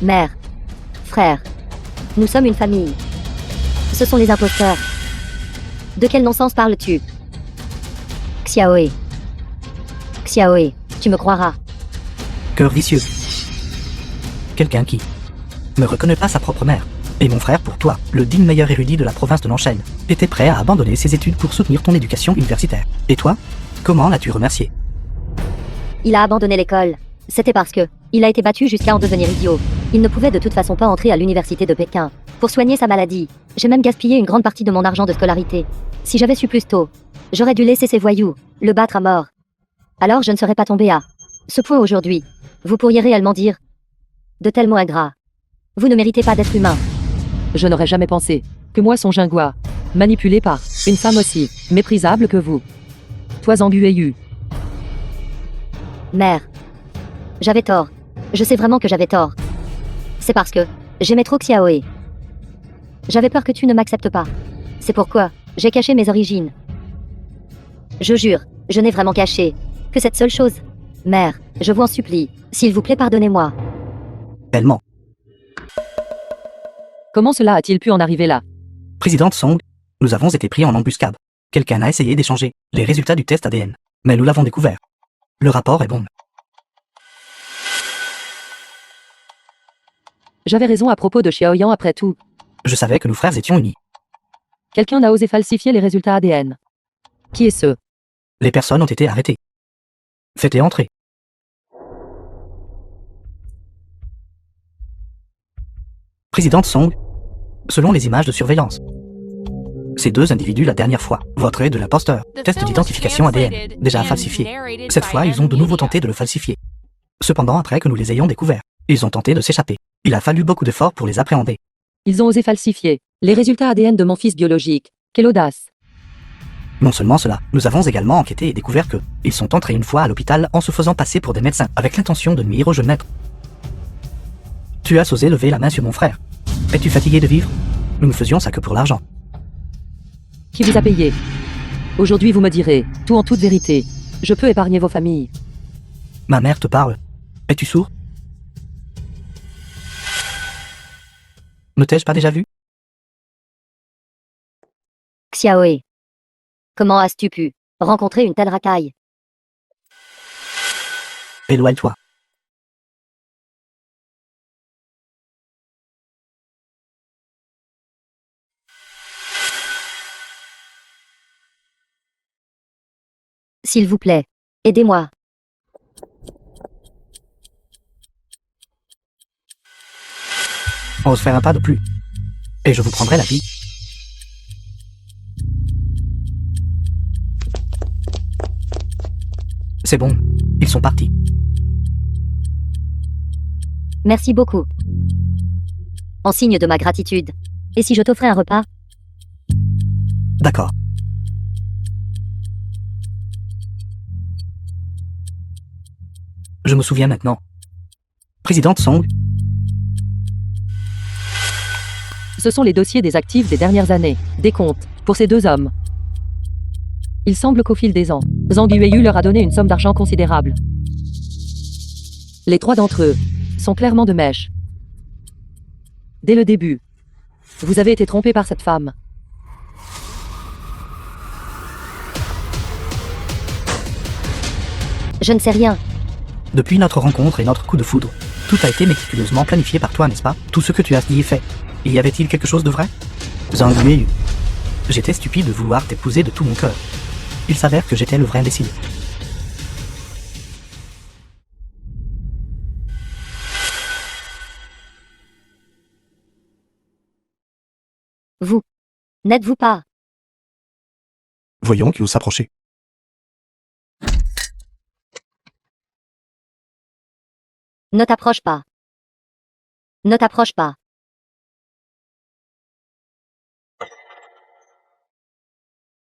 Mère. Frère. Nous sommes une famille. Ce sont les imposteurs. De quel non-sens parles-tu? Xiaoe. Xiaoe, tu me croiras. Cœur vicieux. Quelqu'un qui ne reconnaît pas sa propre mère. Et mon frère, pour toi, le digne meilleur érudit de la province de Nanshan, était prêt à abandonner ses études pour soutenir ton éducation universitaire. Et toi, comment l'as-tu remercié? Il a abandonné l'école. C'était parce que il a été battu jusqu'à en devenir idiot. Il ne pouvait de toute façon pas entrer à l'université de Pékin. Pour soigner sa maladie, j'ai même gaspillé une grande partie de mon argent de scolarité. Si j'avais su plus tôt, j'aurais dû laisser ces voyous le battre à mort. Alors je ne serais pas tombé à ce point aujourd'hui. Vous pourriez réellement dire de tels mots ingrats. Vous ne méritez pas d'être humain. Je n'aurais jamais pensé que moi, son Jingua, manipulé par une femme aussi méprisable que vous. Toi, Zhang Yueyu. Mère. J'avais tort. Je sais vraiment que j'avais tort. C'est parce que j'aimais trop Xiaoe. J'avais peur que tu ne m'acceptes pas. C'est pourquoi j'ai caché mes origines. Je jure, je n'ai vraiment caché que cette seule chose. Mère, je vous en supplie, s'il vous plaît, pardonnez-moi. Tellement. Comment cela a-t-il pu en arriver là? Présidente Song, nous avons été pris en embuscade. Quelqu'un a essayé d'échanger les résultats du test ADN. Mais nous l'avons découvert. Le rapport est bon. J'avais raison à propos de Xiaoyan après tout. Je savais que nos frères étions unis. Quelqu'un a osé falsifier les résultats ADN. Qui est ce? Les personnes ont été arrêtées. Faites entrer. Présidente Song, selon les images de surveillance, ces 2 individus la dernière fois, votre et de l'imposteur, test d'identification ADN, déjà falsifié. Cette fois, ils ont de nouveau tenté de le falsifier. Cependant, après que nous les ayons découverts, ils ont tenté de s'échapper. Il a fallu beaucoup d'efforts pour les appréhender. Ils ont osé falsifier les résultats ADN de mon fils biologique. Quelle audace! Non seulement cela, nous avons également enquêté et découvert que ils sont entrés une fois à l'hôpital en se faisant passer pour des médecins, avec l'intention de nuire au jeune maître. Tu as osé lever la main sur mon frère. Es-tu fatigué de vivre? Nous ne faisions ça que pour l'argent. Qui vous a payé? Aujourd'hui, vous me direz, tout en toute vérité. Je peux épargner vos familles. Ma mère te parle. Es-tu sourd? Ne t'ai-je pas déjà vu? Xiaoe. Comment as-tu pu rencontrer une telle racaille? Éloigne-toi. S'il vous plaît, aidez-moi. ose faire un pas de plus. Et je vous prendrai la vie. C'est bon, ils sont partis. Merci beaucoup. En signe de ma gratitude. Et si je t'offrais un repas? D'accord. Je me souviens maintenant. Présidente Song, Ce sont les dossiers des actifs des dernières années, des comptes, pour ces deux hommes. Il semble qu'au fil des ans, Zhang Yueyu leur a donné une somme d'argent considérable. Les trois d'entre eux sont clairement de mèche. Dès le début, vous avez été trompé par cette femme. Je ne sais rien. depuis notre rencontre et notre coup de foudre, tout a été méticuleusement planifié par toi, n'est-ce pas? Tout ce que tu as dit et fait. Y avait-il quelque chose de vrai? Zhang Yueyu. J'étais stupide de vouloir t'épouser de tout mon cœur. Il s'avère que j'étais le vrai imbécile. Vous. N'êtes-vous pas? Voyons qui ose s'approcher. Ne t'approche pas. Ne t'approche pas.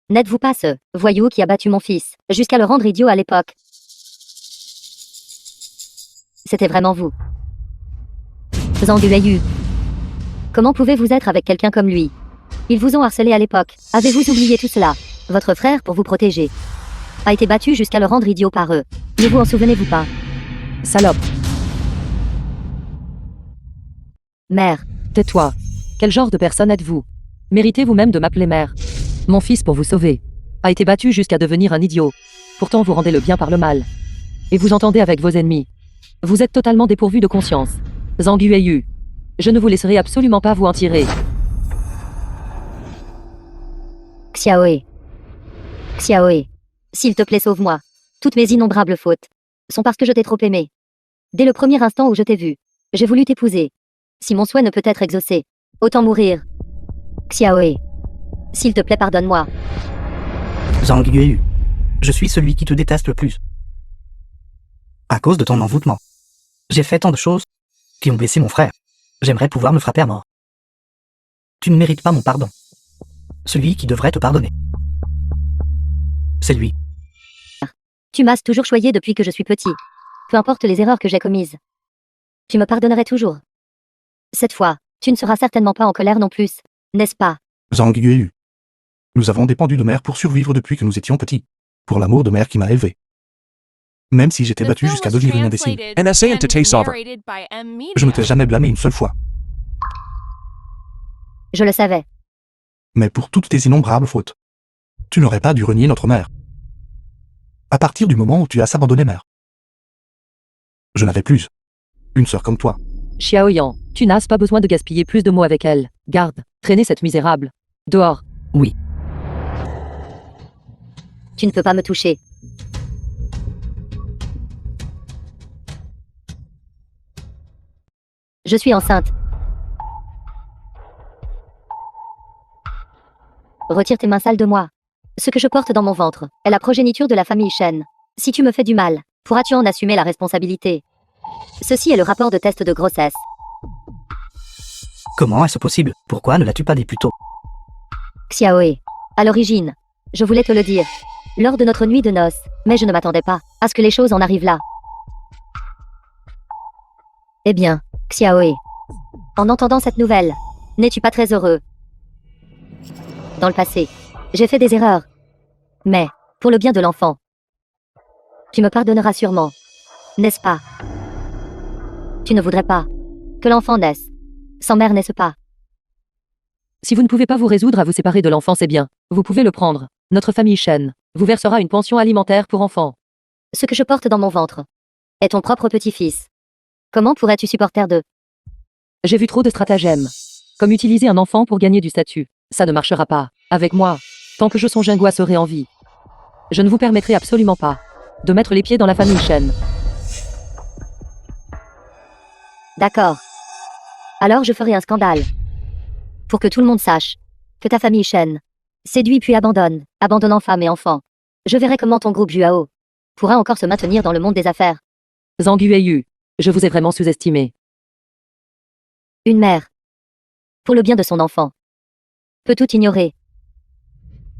N'êtes-vous pas ce voyou qui a battu mon fils, jusqu'à le rendre idiot à l'époque? C'était vraiment vous. Zhang Yueyu. Comment pouvez-vous être avec quelqu'un comme lui? Ils vous ont harcelé à l'époque. Avez-vous oublié tout cela? Votre frère, pour vous protéger, a été battu jusqu'à le rendre idiot par eux. Ne vous en souvenez-vous pas? Salope, Mère. tais-toi. Quel genre de personne êtes-vous? Méritez vous-même de m'appeler mère. Mon fils, pour vous sauver, a été battu jusqu'à devenir un idiot. Pourtant, vous rendez le bien par le mal. Et vous entendez avec vos ennemis. Vous êtes totalement dépourvu de conscience. Zhang Yueyu. Je ne vous laisserai absolument pas vous en tirer. Xiaoe. Xiaoe. S'il te plaît, sauve-moi. Toutes mes innombrables fautes sont parce que je t'ai trop aimé. Dès le premier instant où je t'ai vu, j'ai voulu t'épouser. Si mon souhait ne peut être exaucé, autant mourir. Xiaoe. S'il te plaît, pardonne-moi. Zhang Yueyu. Je suis celui qui te déteste le plus. À cause de ton envoûtement. J'ai fait tant de choses qui ont blessé mon frère. J'aimerais pouvoir me frapper à mort. Tu ne mérites pas mon pardon. Celui qui devrait te pardonner, c'est lui. Tu m'as toujours choyé depuis que je suis petit. Peu importe les erreurs que j'ai commises. Tu me pardonnerais toujours. Cette fois, tu ne seras certainement pas en colère non plus, n'est-ce pas? Zhang Yueyu. Nous avons dépendu de mère pour survivre depuis que nous étions petits. Pour l'amour de mère qui m'a élevé. Même si j'étais The battu film jusqu'à was devenir une imbécile. translated And essay into and Tay Sovereign. narrated by M. Media. Je ne t'ai jamais blâmé une seule fois. Je le savais. Mais pour toutes tes innombrables fautes. Tu n'aurais pas dû renier notre mère. À partir du moment où tu as abandonné mère. Je n'avais plus une sœur comme toi. Xiaoyan, tu n'as pas besoin de gaspiller plus de mots avec elle. Garde, traînez cette misérable. Dehors. Oui. Tu ne peux pas me toucher. Je suis enceinte. Retire tes mains sales de moi. Ce que je porte dans mon ventre est la progéniture de la famille Shen. Si tu me fais du mal, pourras-tu en assumer la responsabilité? Ceci est le rapport de test de grossesse. Comment est-ce possible? Pourquoi ne l'as-tu pas dit plus tôt? Xiaoe. À l'origine, je voulais te le dire. Lors de notre nuit de noces, mais je ne m'attendais pas à ce que les choses en arrivent là. Eh bien, Xiaoe. En entendant cette nouvelle, n'es-tu pas très heureux? Dans le passé, j'ai fait des erreurs. Mais, pour le bien de l'enfant, tu me pardonneras sûrement, n'est-ce pas? Tu ne voudrais pas que l'enfant naisse sans mère, n'est-ce pas? Si vous ne pouvez pas vous résoudre à vous séparer de l'enfant, c'est bien. Vous pouvez le prendre. Notre famille Shen vous versera une pension alimentaire pour enfants. Ce que je porte dans mon ventre est ton propre petit-fils. Comment pourrais-tu supporter de... J'ai vu trop de stratagèmes. Comme utiliser un enfant pour gagner du statut. Ça ne marchera pas. Avec moi. Tant que je son Jingua serai en vie. Je ne vous permettrai absolument pas de mettre les pieds dans la famille Shen. D'accord. Alors je ferai un scandale. Pour que tout le monde sache que ta famille Shen séduit puis abandonne, abandonnant femmes et enfants. Je verrai comment ton groupe Juao pourra encore se maintenir dans le monde des affaires. Zhang Yueyu, je vous ai vraiment sous-estimé. Une mère, pour le bien de son enfant, peut tout ignorer.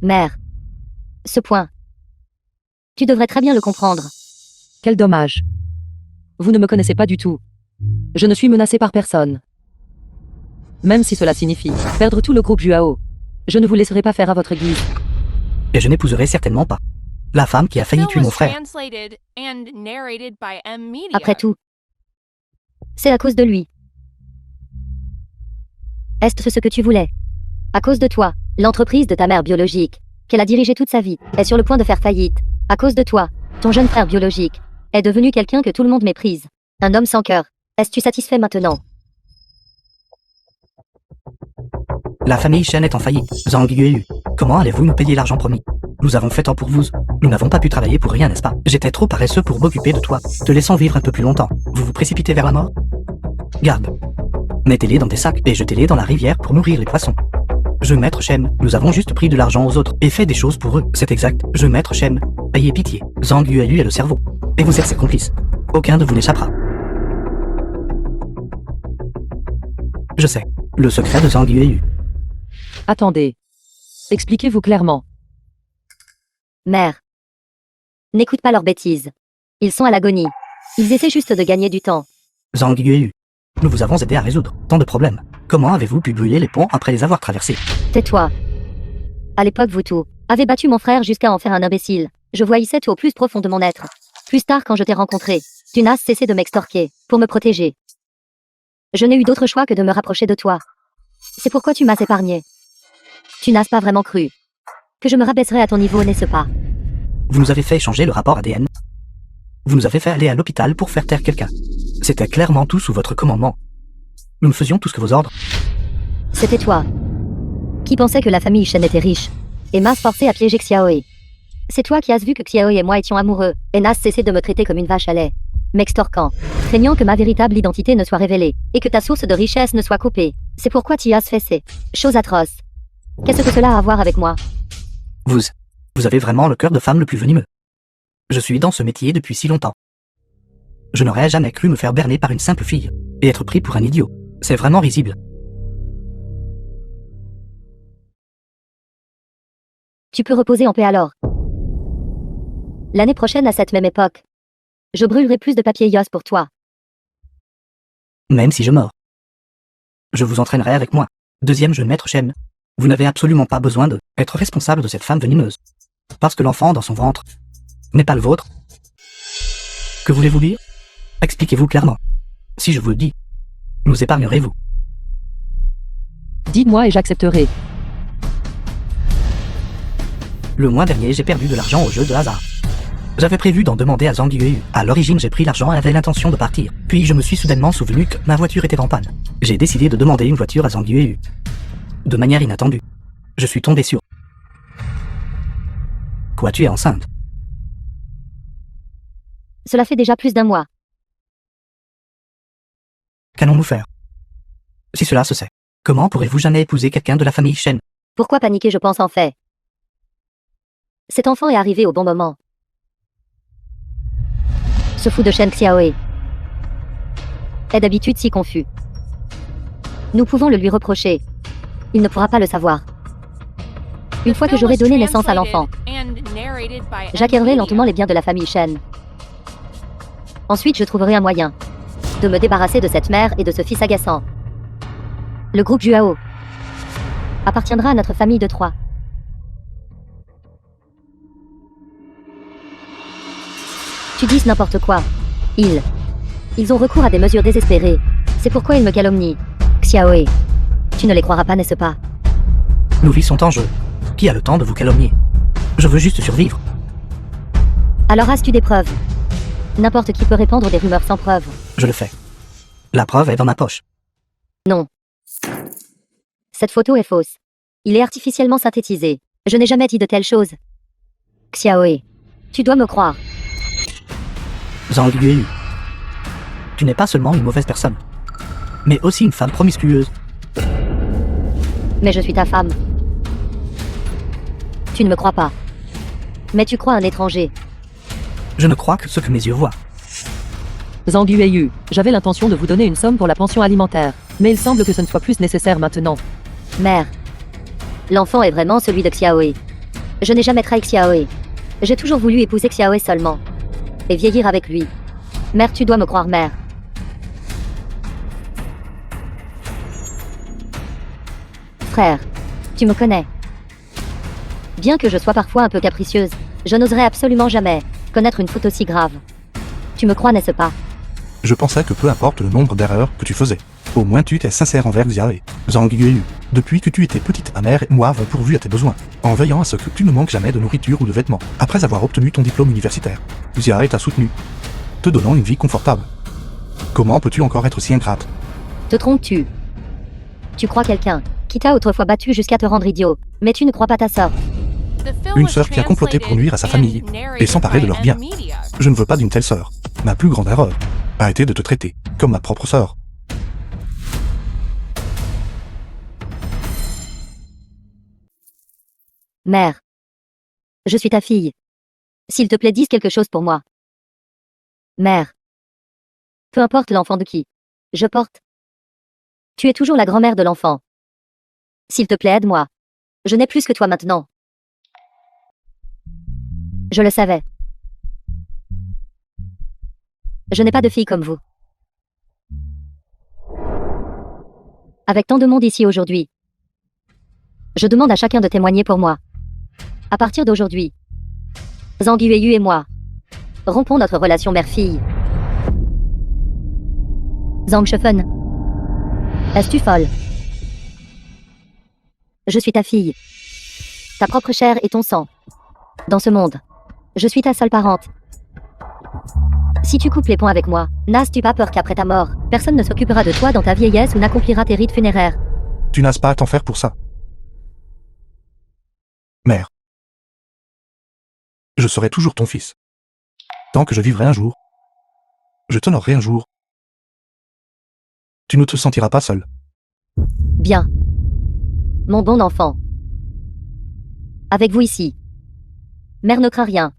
Mère. Ce point. Tu devrais très bien le comprendre. Quel dommage. Vous ne me connaissez pas du tout. Je ne suis menacé par personne. Même si cela signifie perdre tout le groupe Juao, je ne vous laisserai pas faire à votre guise. Et je n'épouserai certainement pas la femme qui a failli Film tuer mon was frère. translated and narrated by M Media. Après tout, c'est à cause de lui. Est-ce ce que tu voulais? À cause de toi, l'entreprise de ta mère biologique, qu'elle a dirigée toute sa vie, est sur le point de faire faillite. À cause de toi, ton jeune frère biologique est devenu quelqu'un que tout le monde méprise. Un homme sans cœur. Es-tu satisfait maintenant? La famille Shen est en faillite. Zhang Yueyu, comment allez-vous nous payer l'argent promis? Nous avons fait tant pour vous. Nous n'avons pas pu travailler pour rien, n'est-ce pas? J'étais trop paresseux pour m'occuper de toi, te laissant vivre un peu plus longtemps. Vous vous précipitez vers la mort? Garde. Mettez-les dans des sacs et jetez-les dans la rivière pour nourrir les poissons. Je, Maître Shen, nous avons juste pris de l'argent aux autres et fait des choses pour eux. C'est exact. Je, Maître Shen, ayez pitié. Zhang Yueyu est le cerveau. Et vous êtes ses complices. Aucun de vous n'échappera. Je sais. Le secret de Zhang Yueyu. Attendez. Expliquez-vous clairement. Mère. N'écoute pas leurs bêtises. Ils sont à l'agonie. Ils essaient juste de gagner du temps. Zhang Yueyu, nous vous avons aidé à résoudre tant de problèmes. Comment avez-vous pu brûler les ponts après les avoir traversés? Tais-toi. À l'époque, vous tous avez battu mon frère jusqu'à en faire un imbécile. Je voyais tout au plus profond de mon être. Plus tard, quand je t'ai rencontré, tu n'as cessé de m'extorquer pour me protéger. Je n'ai eu d'autre choix que de me rapprocher de toi. C'est pourquoi tu m'as épargné. Tu n'as pas vraiment cru que je me rabaisserais à ton niveau, n'est-ce pas? Vous nous avez fait changer le rapport ADN. Vous nous avez fait aller à l'hôpital pour faire taire quelqu'un. C'était clairement tout sous votre commandement. Nous ne faisions tout ce que vos ordres. C'était toi qui pensais que la famille Shen était riche et m'as forcé à piéger Xiaoe. C'est toi qui as vu que Xiaoe et moi étions amoureux et n'as cessé de me traiter comme une vache à lait, m'extorquant, craignant que ma véritable identité ne soit révélée et que ta source de richesse ne soit coupée. C'est pourquoi tu as fait ces choses atroces. Qu'est-ce que cela a à voir avec moi? Vous avez vraiment le cœur de femme le plus venimeux. Je suis dans ce métier depuis si longtemps. Je n'aurais jamais cru me faire berner par une simple fille et être pris pour un idiot. C'est vraiment risible. Tu peux reposer en paix alors. L'année prochaine à cette même époque, je brûlerai plus de papier Yos pour toi. Même si je mors. Je vous entraînerai avec moi. Deuxième jeune Maître Shen. Vous n'avez absolument pas besoin d'être responsable de cette femme venimeuse. Parce que l'enfant dans son ventre n'est pas le vôtre. Que voulez-vous dire? Expliquez-vous clairement. Si je vous le dis, nous épargnerez-vous. Dites-moi et j'accepterai. Le mois dernier, j'ai perdu de l'argent au jeu de hasard. J'avais prévu d'en demander à Zhang Yueyu. À l'origine, j'ai pris l'argent et avait l'intention de partir. Puis je me suis soudainement souvenu que ma voiture était en panne. J'ai décidé de demander une voiture à Zhang Yueyu. De manière inattendue. Je suis tombé sur... Quoi, tu es enceinte? Cela fait déjà plus d'un mois. Qu'allons-nous faire? Si cela se sait, comment pourrez-vous jamais épouser quelqu'un de la famille Shen? Pourquoi paniquer, je pense en fait. Cet enfant est arrivé au bon moment. Ce fou de Shen Xiaoe est d'habitude si confus. Nous pouvons le lui reprocher. Il ne pourra pas le savoir. Une fois que j'aurai donné naissance à l'enfant, j'acquerrai lentement les biens de la famille Shen. Ensuite, je trouverai un moyen de me débarrasser de cette mère et de ce fils agaçant. Le groupe Juao appartiendra à notre famille de 3. Tu dis n'importe quoi. Ils ont recours à des mesures désespérées. C'est pourquoi ils me calomnient. Xiaoe, tu ne les croiras pas, n'est-ce pas? Nos vies sont en jeu. Qui a le temps de vous calomnier? Je veux juste survivre. Alors as-tu des preuves? N'importe qui peut répandre des rumeurs sans preuve. Je le fais. La preuve est dans ma poche. Non. Cette photo est fausse. Il est artificiellement synthétisé. Je n'ai jamais dit de telles choses. Xiaoe, tu dois me croire. Zhang Yueyu. Tu n'es pas seulement une mauvaise personne. mais aussi une femme promiscueuse. Mais je suis ta femme. Tu ne me crois pas. Mais tu crois un étranger. Je ne crois que ce que mes yeux voient. Zhang Yueyu, j'avais l'intention de vous donner une somme pour la pension alimentaire, mais il semble que ce ne soit plus nécessaire maintenant. Mère. L'enfant est vraiment celui de Xiaohe. Je n'ai jamais trahi Xiaohe. J'ai toujours voulu épouser Xiaohe seulement. Et vieillir avec lui. Mère, tu dois me croire, mère. Frère, tu me connais. Bien que je sois parfois un peu capricieuse, je n'oserais absolument jamais connaître une faute aussi grave. Tu me crois, n'est-ce pas? Je pensais que peu importe le nombre d'erreurs que tu faisais, au moins tu étais sincère envers Xiaohe. Zhang Yueyu, depuis que tu étais petite, ta mère et moi avons pourvu à tes besoins, en veillant à ce que tu ne manques jamais de nourriture ou de vêtements. Après avoir obtenu ton diplôme universitaire, Xiaohe t'a soutenu, te donnant une vie confortable. Comment peux-tu encore être si ingrate? Te trompes-tu? Tu crois quelqu'un qui t'a autrefois battu jusqu'à te rendre idiot, mais tu ne crois pas ta sœur. Une sœur qui a comploté pour nuire à sa famille et s'emparer de leurs biens. Je ne veux pas d'une telle sœur. Ma plus grande erreur a été de te traiter comme ma propre sœur. Mère. Je suis ta fille. S'il te plaît, dis quelque chose pour moi. Mère. Peu importe l'enfant de qui je porte. Tu es toujours la grand-mère de l'enfant. S'il te plaît, aide-moi. Je n'ai plus que toi maintenant. Je le savais. Je n'ai pas de fille comme vous. Avec tant de monde ici aujourd'hui, je demande à chacun de témoigner pour moi. À partir d'aujourd'hui, Zhang Yueyu et moi rompons notre relation mère-fille. Zhang Shefen, es-tu folle? Je suis ta fille, ta propre chair et ton sang. Dans ce monde, je suis ta seule parente. Si tu coupes les ponts avec moi, n'as-tu pas peur qu'après ta mort, personne ne s'occupera de toi dans ta vieillesse ou n'accomplira tes rites funéraires? Tu n'as pas à t'en faire pour ça. Mère. Je serai toujours ton fils. Tant que je vivrai un jour, je t'honorerai un jour. Tu ne te sentiras pas seul. Bien. Mon bon enfant. Avec vous ici. Mère ne craint rien.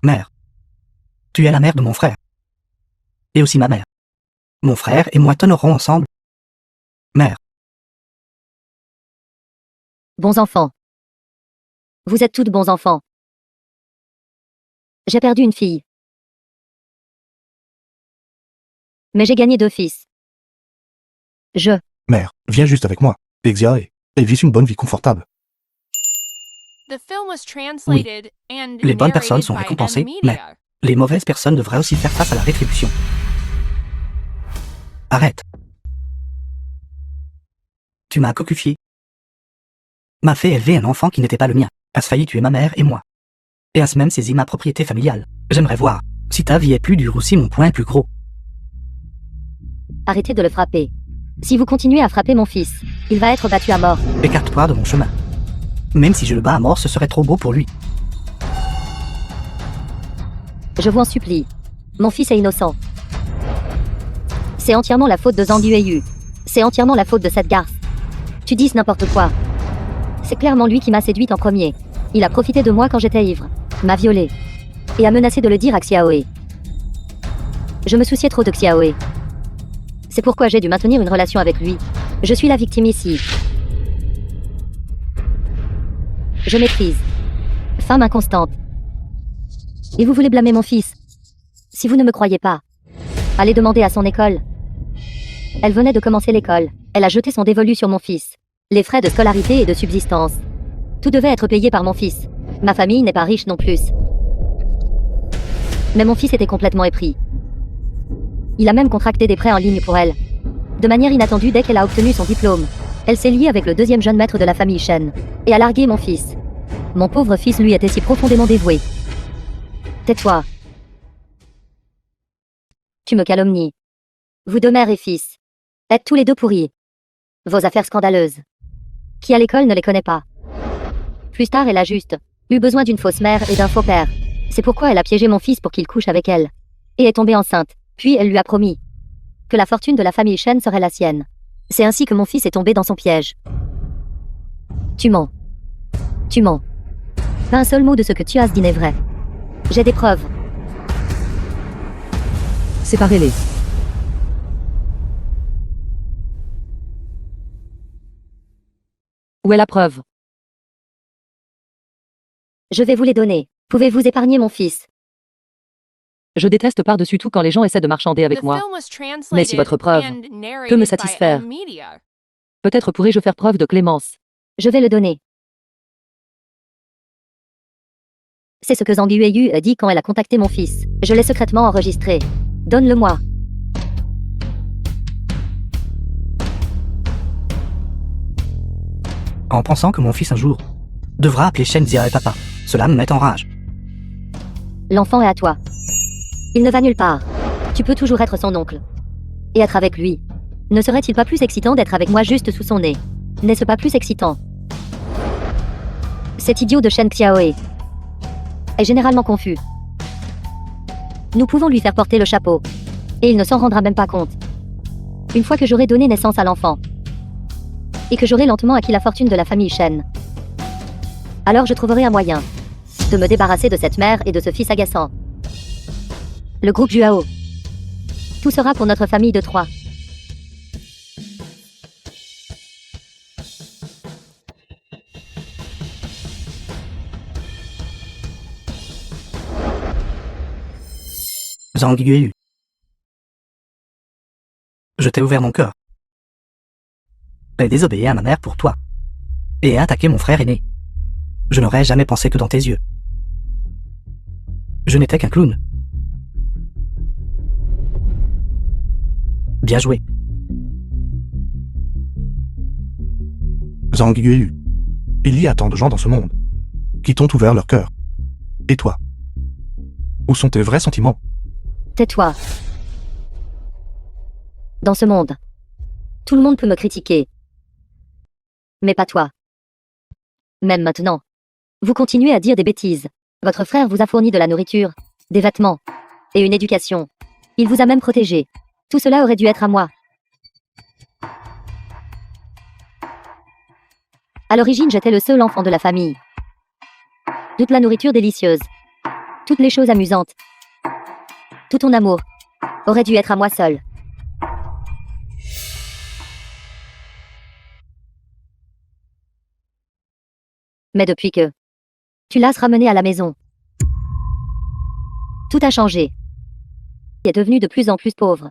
Mère. Tu es la mère de mon frère. Et aussi ma mère. Mon frère et moi t'honorons ensemble. Mère. Bons enfants. Vous êtes toutes bons enfants. J'ai perdu une fille. Mais j'ai gagné 2 fils. Mère, viens juste avec moi, et Xiaohe, et vis une bonne vie confortable. Les bonnes personnes sont récompensées, mais les mauvaises personnes devraient aussi faire face à la rétribution. Arrête. Tu m'as cocufié. M'a fait élever un enfant qui n'était pas le mien. As failli tuer ma mère et moi. Et as même saisi ma propriété familiale. J'aimerais voir si ta vie est plus dure ou si mon poing est plus gros. Arrêtez de le frapper. Si vous continuez à frapper mon fils, il va être battu à mort. Écarte-toi de mon chemin. Même si je le bats à mort, ce serait trop beau pour lui. Je vous en supplie. Mon fils est innocent. C'est entièrement la faute de Zhang Yueyu. C'est entièrement la faute de cette garce. Tu dis n'importe quoi. C'est clairement lui qui m'a séduite en premier. Il a profité de moi quand j'étais ivre, m'a violée, et a menacé de le dire à Xiaohe. Je me souciais trop de Xiaohe. C'est pourquoi j'ai dû maintenir une relation avec lui. Je suis la victime ici. Je méprise. Femme inconstante. Et vous voulez blâmer mon fils? Si vous ne me croyez pas, allez demander à son école. Elle venait de commencer l'école. Elle a jeté son dévolu sur mon fils. Les frais de scolarité et de subsistance. Tout devait être payé par mon fils. Ma famille n'est pas riche non plus. Mais mon fils était complètement épris. Il a même contracté des prêts en ligne pour elle. De manière inattendue, dès qu'elle a obtenu son diplôme, elle s'est liée avec le 2e jeune maître de la famille Shen, et a largué mon fils. Mon pauvre fils lui était si profondément dévoué. Tais-toi. Tu me calomnies. Vous deux mère et fils êtes tous les deux pourris. Vos affaires scandaleuses. Qui à l'école ne les connaît pas. Plus tard, elle a juste eu besoin d'une fausse mère et d'un faux père. C'est pourquoi elle a piégé mon fils pour qu'il couche avec elle. Et est tombée enceinte. Puis elle lui a promis que la fortune de la famille Shen serait la sienne. C'est ainsi que mon fils est tombé dans son piège. Tu mens. Tu mens. Pas un seul mot de ce que tu as dit n'est vrai. J'ai des preuves. Séparez-les. Où est la preuve? Je vais vous les donner. Pouvez-vous épargner mon fils? Je déteste par-dessus tout quand les gens essaient de marchander avec The moi. film was Mais si translated votre preuve and narrated peut me by satisfaire. M-Media. Peut-être pourrais-je faire preuve de clémence. Je vais le donner. C'est ce que Zhang Yueyu a dit quand elle a contacté mon fils. Je l'ai secrètement enregistré. Donne-le-moi. En pensant que mon fils un jour devra appeler Shen Zia et papa, cela me met en rage. L'enfant est à toi. Il ne va nulle part. Tu peux toujours être son oncle. Et être avec lui. Ne serait-il pas plus excitant d'être avec moi juste sous son nez? N'est-ce pas plus excitant? Cet idiot de Shen Xiaoe est généralement confus. Nous pouvons lui faire porter le chapeau. Et il ne s'en rendra même pas compte. Une fois que j'aurai donné naissance à l'enfant, et que j'aurai lentement acquis la fortune de la famille Shen, alors je trouverai un moyen de me débarrasser de cette mère et de ce fils agaçant. Le groupe Juao. Tout sera pour notre famille de 3. Zhang Yueyu. Je t'ai ouvert mon cœur. J'ai désobéi à ma mère pour toi. Et attaqué mon frère aîné. Je n'aurais jamais pensé que dans tes yeux. Je n'étais qu'un clown. Bien joué. Zhang Yueyu. Il y a tant de gens dans ce monde qui t'ont ouvert leur cœur. Et toi? Où sont tes vrais sentiments? Tais-toi. Dans ce monde, tout le monde peut me critiquer. Mais pas toi. Même maintenant. Vous continuez à dire des bêtises. Votre frère vous a fourni de la nourriture, des vêtements et une éducation. Il vous a même protégé. Tout cela aurait dû être à moi. À l'origine, j'étais le seul enfant de la famille. Toute la nourriture délicieuse, toutes les choses amusantes, tout ton amour aurait dû être à moi seul. Mais depuis que tu l'as ramené à la maison, tout a changé. Tu es devenu de plus en plus pauvre.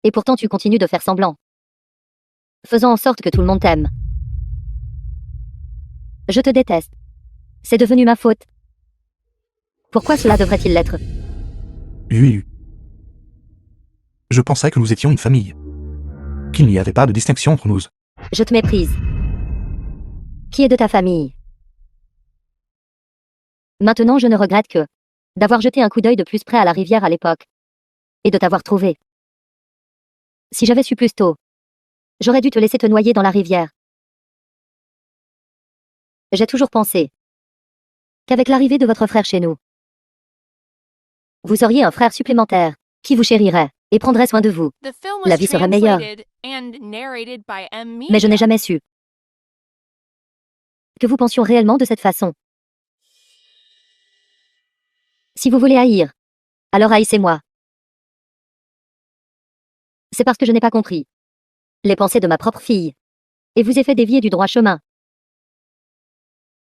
Et pourtant tu continues de faire semblant, faisant en sorte que tout le monde t'aime. Je te déteste. C'est devenu ma faute. Pourquoi cela devrait-il l'être? Yueyu. Je pensais que nous étions une famille. Qu'il n'y avait pas de distinction entre nous. Je te méprise. Qui est de ta famille? Maintenant je ne regrette que d'avoir jeté un coup d'œil de plus près à la rivière à l'époque. Et de t'avoir trouvé. Si j'avais su plus tôt, j'aurais dû te laisser te noyer dans la rivière. J'ai toujours pensé qu'avec l'arrivée de votre frère chez nous, vous auriez un frère supplémentaire qui vous chérirait et prendrait soin de vous. The film La was vie serait meilleure. translated and narrated by M-Media. Mais je n'ai jamais su que vous pensions réellement de cette façon. Si vous voulez haïr, alors haïssez-moi. C'est parce que je n'ai pas compris les pensées de ma propre fille et vous ai fait dévier du droit chemin.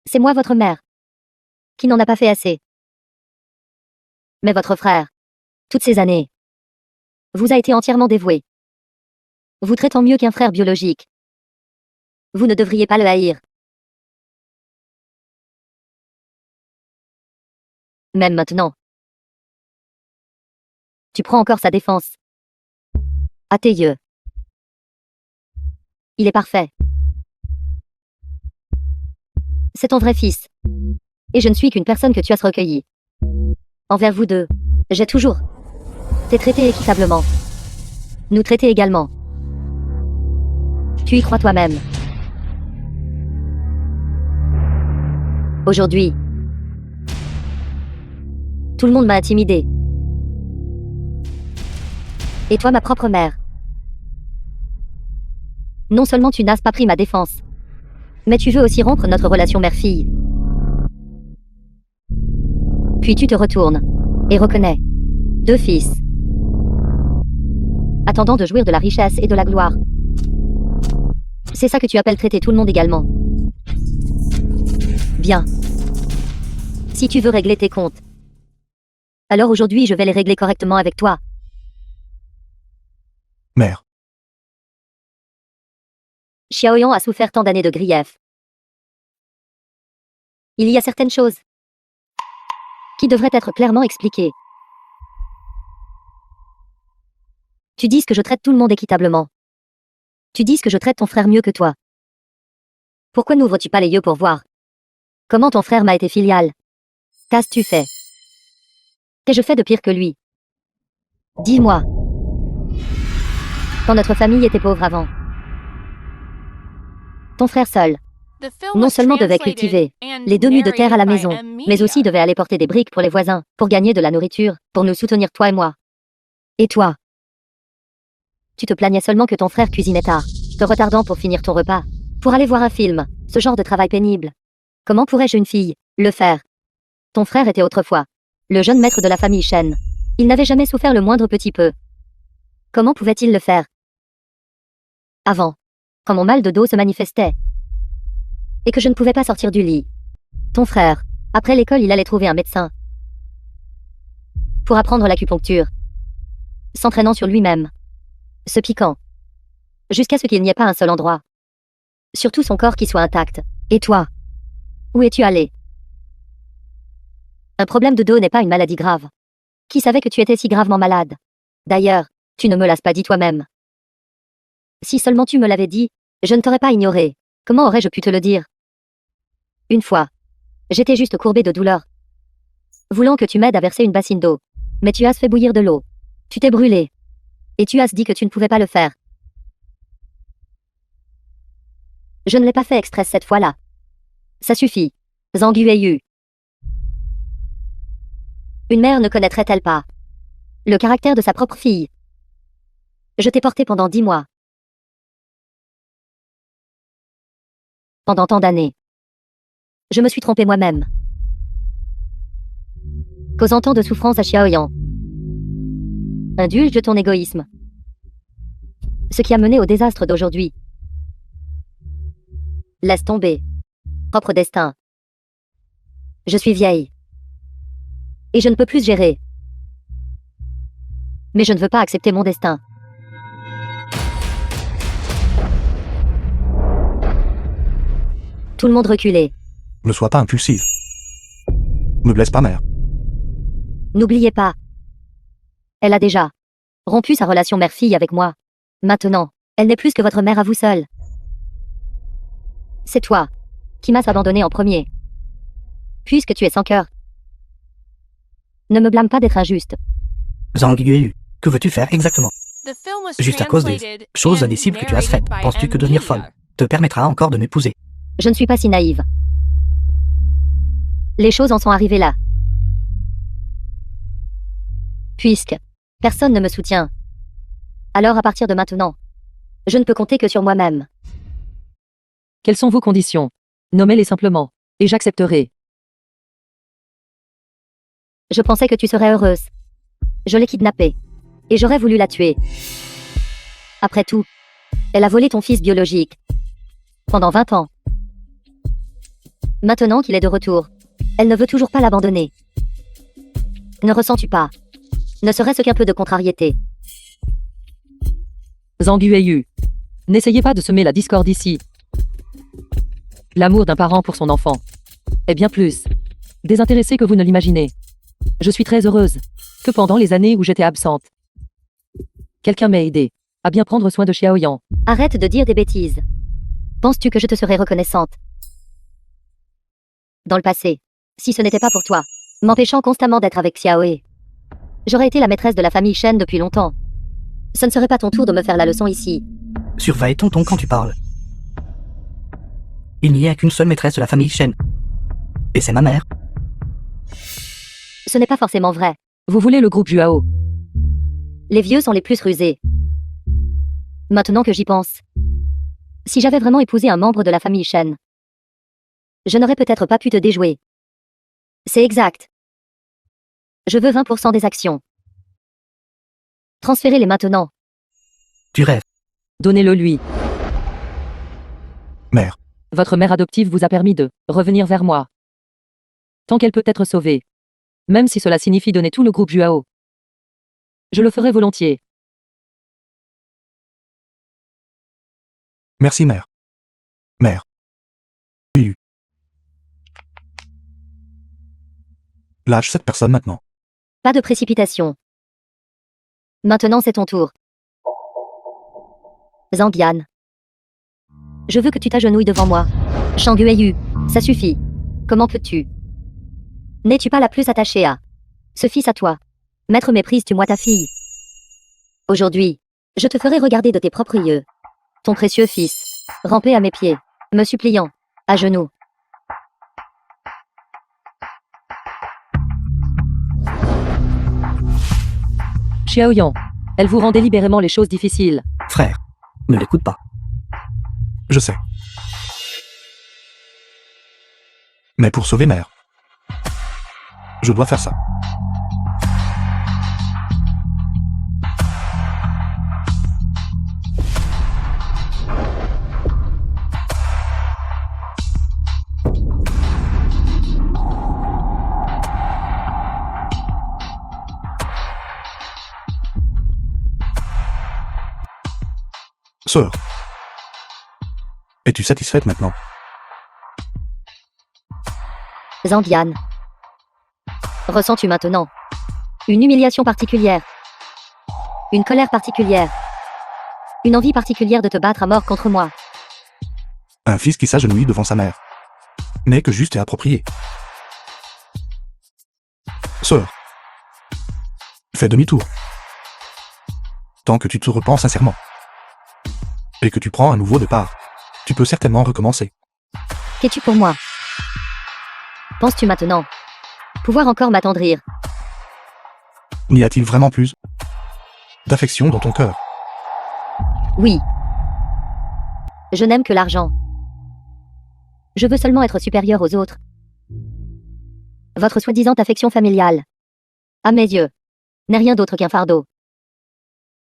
C'est moi votre mère qui n'en a pas fait assez. Mais votre frère, toutes ces années, vous a été entièrement dévoué. Vous traitant mieux qu'un frère biologique. Vous ne devriez pas le haïr. Même maintenant. Tu prends encore sa défense. À tes yeux. Il est parfait. C'est ton vrai fils. Et je ne suis qu'une personne que tu as recueillie. Envers vous deux, j'ai toujours t'ai traité équitablement. Nous traiter également. Tu y crois toi-même. Aujourd'hui, tout le monde m'a intimidé. Et toi, ma propre mère. Non seulement tu n'as pas pris ma défense, mais tu veux aussi rompre notre relation mère-fille. Puis tu te retournes et reconnais 2 fils, attendant de jouir de la richesse et de la gloire. C'est ça que tu appelles traiter tout le monde également. Bien. Si tu veux régler tes comptes, alors aujourd'hui je vais les régler correctement avec toi. Mère, Xiaoyan a souffert tant d'années de griefs. Il y a certaines choses qui devraient être clairement expliquées. Tu dis que je traite tout le monde équitablement. Tu dis que je traite ton frère mieux que toi. Pourquoi n'ouvres-tu pas les yeux pour voir comment ton frère m'a été filial? Qu'as-tu fait? Qu'ai-je fait de pire que lui? Dis-moi. Quand notre famille était pauvre avant. Ton frère seul, The film non was seulement devait translated cultiver and les 2 mues de terre à la narrated by maison, M. mais aussi Media. devait aller porter des briques pour les voisins, pour gagner de la nourriture, pour nous soutenir toi et moi. Et toi? Tu te plaignais seulement que ton frère cuisinait tard, te retardant pour finir ton repas, pour aller voir un film, ce genre de travail pénible. Comment pourrais-je une fille le faire? Ton frère était autrefois le jeune maître de la famille Shen. Il n'avait jamais souffert le moindre petit peu. Comment pouvait-il le faire? Avant, quand mon mal de dos se manifestait, et que je ne pouvais pas sortir du lit. Ton frère, après l'école, il allait trouver un médecin pour apprendre l'acupuncture, s'entraînant sur lui-même, se piquant, jusqu'à ce qu'il n'y ait pas un seul endroit, surtout son corps qui soit intact. Et toi? Où es-tu allé? Un problème de dos n'est pas une maladie grave. Qui savait que tu étais si gravement malade? D'ailleurs, tu ne me l'as pas dit toi-même. Si seulement tu me l'avais dit, je ne t'aurais pas ignoré. Comment aurais-je pu te le dire? Une fois, j'étais juste courbée de douleur, voulant que tu m'aides à verser une bassine d'eau. Mais tu as fait bouillir de l'eau. Tu t'es brûlé. Et tu as dit que tu ne pouvais pas le faire. Je ne l'ai pas fait exprès cette fois-là. Ça suffit. Zhang Yueyu. Une mère ne connaîtrait-elle pas le caractère de sa propre fille? Je t'ai porté pendant 10 mois. Pendant tant d'années. Je me suis trompée moi-même, causant tant de souffrance à Xiaoyan. Indulge ton égoïsme. Ce qui a mené au désastre d'aujourd'hui. Laisse tomber. Propre destin. Je suis vieille. Et je ne peux plus gérer. Mais je ne veux pas accepter mon destin. Tout le monde reculait. ne sois pas impulsive. Me blesse pas, mère. N'oubliez pas. Elle a déjà rompu sa relation mère-fille avec moi. Maintenant, elle n'est plus que votre mère à vous seule. C'est toi qui m'as abandonné en premier. Puisque tu es sans cœur. Ne me blâme pas d'être injuste. Zhang Yueyu, que veux-tu faire exactement? The film was Juste à cause des translated choses and indicibles que tu as faites, narrated by penses-tu que M. devenir Media. folle te permettra encore de m'épouser? Je ne suis pas si naïve. Les choses en sont arrivées là. Puisque personne ne me soutient. Alors à partir de maintenant, je ne peux compter que sur moi-même. Quelles sont vos conditions? Nommez-les simplement, et j'accepterai. Je pensais que tu serais heureuse. Je l'ai kidnappée. Et j'aurais voulu la tuer. Après tout, elle a volé ton fils biologique. Pendant 20 ans. Maintenant qu'il est de retour, elle ne veut toujours pas l'abandonner. Ne ressens-tu pas, ne serait-ce qu'un peu de contrariété? Zhang Yueyu. N'essayez pas de semer la discorde ici. L'amour d'un parent pour son enfant est bien plus désintéressé que vous ne l'imaginez. Je suis très heureuse que pendant les années où j'étais absente, quelqu'un m'ait aidé à bien prendre soin de Xiaoyan. Arrête de dire des bêtises. Penses-tu que je te serais reconnaissante? Dans le passé, si ce n'était pas pour toi, m'empêchant constamment d'être avec Xiaoe, j'aurais été la maîtresse de la famille Shen depuis longtemps. Ce ne serait pas ton tour de me faire la leçon ici. Surveille ton ton quand tu parles. Il n'y a qu'une seule maîtresse de la famille Shen. Et c'est ma mère. Ce n'est pas forcément vrai. Vous voulez le groupe Juao? Les vieux sont les plus rusés. Maintenant que j'y pense. Si j'avais vraiment épousé un membre de la famille Shen, je n'aurais peut-être pas pu te déjouer. C'est exact. Je veux 20% des actions. Transférez-les maintenant. Tu rêves. Donnez-le lui. Mère, Votre mère adoptive vous a permis de revenir vers moi. Tant qu'elle peut être sauvée. Même si cela signifie donner tout le groupe Juao. Je le ferai volontiers. merci mère. Mère. Oui. Lâche cette personne maintenant. Pas de précipitation. Maintenant c'est ton tour. Zhang. Je veux que tu t'agenouilles devant moi. Shang Yueyu, ça suffit. Comment peux-tu? N'es-tu pas la plus attachée à ce fils à toi? Maître méprises-tu moi ta fille? Aujourd'hui, je te ferai regarder de tes propres yeux. Ton précieux fils, ramper à mes pieds, me suppliant, à genoux. Xiaoyan. Elle vous rend délibérément les choses difficiles. Frère, ne l'écoute pas. Je sais. Mais pour sauver mère, je dois faire ça. Sœur, es-tu satisfaite maintenant? Zhang. Ressens-tu maintenant une humiliation particulière? Une colère particulière? Une envie particulière de te battre à mort contre moi? Un fils qui s'agenouille devant sa mère n'est que juste et approprié. Sœur, fais demi-tour. Tant que tu te repens sincèrement et que tu prends un nouveau départ, tu peux certainement recommencer. Qu'es-tu pour moi? Penses-tu maintenant pouvoir encore m'attendrir? N'y a-t-il vraiment plus d'affection dans ton cœur? Oui. Je n'aime que l'argent. Je veux seulement être supérieur aux autres. Votre soi-disant affection familiale, à mes yeux, n'est rien d'autre qu'un fardeau.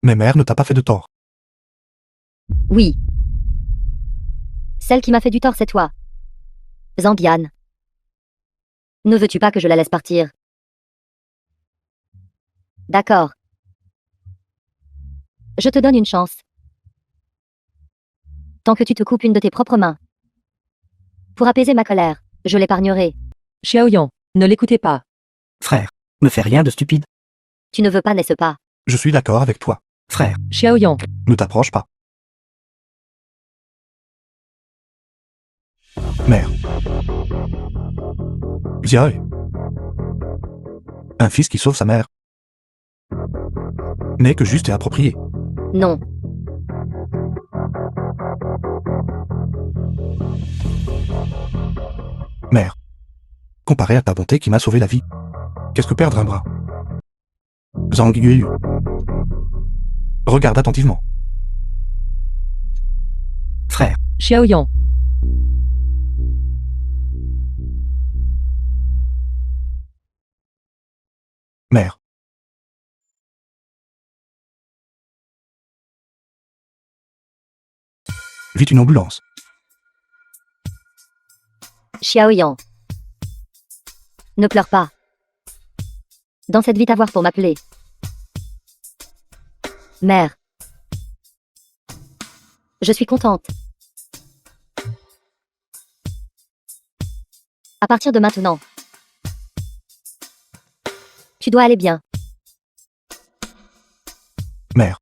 Mais mère ne t'a pas fait de tort. Oui. Celle qui m'a fait du tort, c'est toi. Zhang. Ne veux-tu pas que je la laisse partir? D'accord. Je te donne une chance. Tant que tu te coupes une de tes propres mains. Pour apaiser ma colère, je l'épargnerai. Xiaoyan. Ne l'écoutez pas. Frère, ne fais rien de stupide. Tu ne veux pas, n'est-ce pas? Je suis d'accord avec toi. Frère, Xiaoyan. Ne t'approche pas. Mère. Xiaoe. Un fils qui sauve sa mère n'est que juste et approprié. Non. Mère. Comparé à ta bonté qui m'a sauvé la vie, qu'est-ce que perdre un bras? Zhang Yueyu. Regarde attentivement. frère, Xiaoyan. Mère. Vite une ambulance. Xiaoyan. Ne pleure pas. Dans cette vie t'avoir pour m'appeler. Mère. Je suis contente. À partir de maintenant. Tu dois aller bien. Mère.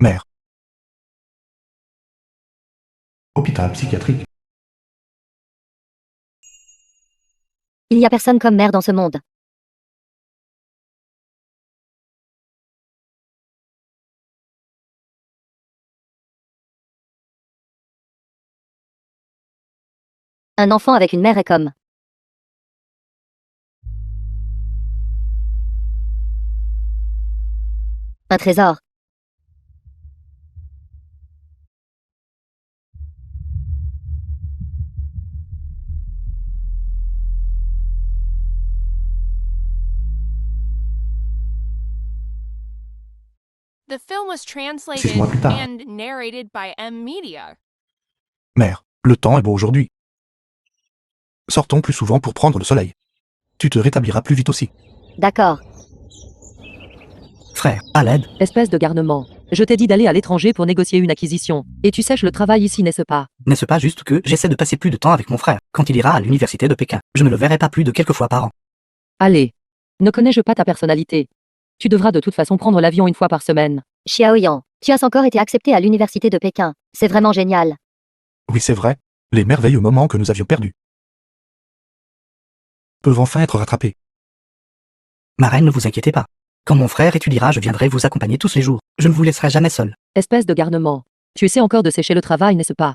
Mère. Hôpital psychiatrique. Il n'y a personne comme mère dans ce monde. Un enfant avec une mère est comme Un trésor. The film was 6 translated mois plus tard. and narrated by M Media. Mère, le temps est beau aujourd'hui. Sortons plus souvent pour prendre le soleil. Tu te rétabliras plus vite aussi. D'accord. Frère, à l'aide. Espèce de garnement. Je t'ai dit d'aller à l'étranger pour négocier une acquisition. Et tu sèches le travail ici, n'est-ce pas? N'est-ce pas juste que j'essaie de passer plus de temps avec mon frère quand il ira à l'université de Pékin? Je ne le verrai pas plus de quelques fois par an. Allez. Ne connais-je pas ta personnalité? Tu devras de toute façon prendre l'avion une fois par semaine. Xiaoyan, tu as encore été accepté à l'université de Pékin. C'est vraiment génial. Oui, c'est vrai. Les merveilleux moments que nous avions perdus peuvent enfin être rattrapés. Ma reine, ne vous inquiétez pas. Quand mon frère étudiera, je viendrai vous accompagner tous les jours. Je ne vous laisserai jamais seul. Espèce de garnement. Tu essaies encore de sécher le travail, n'est-ce pas?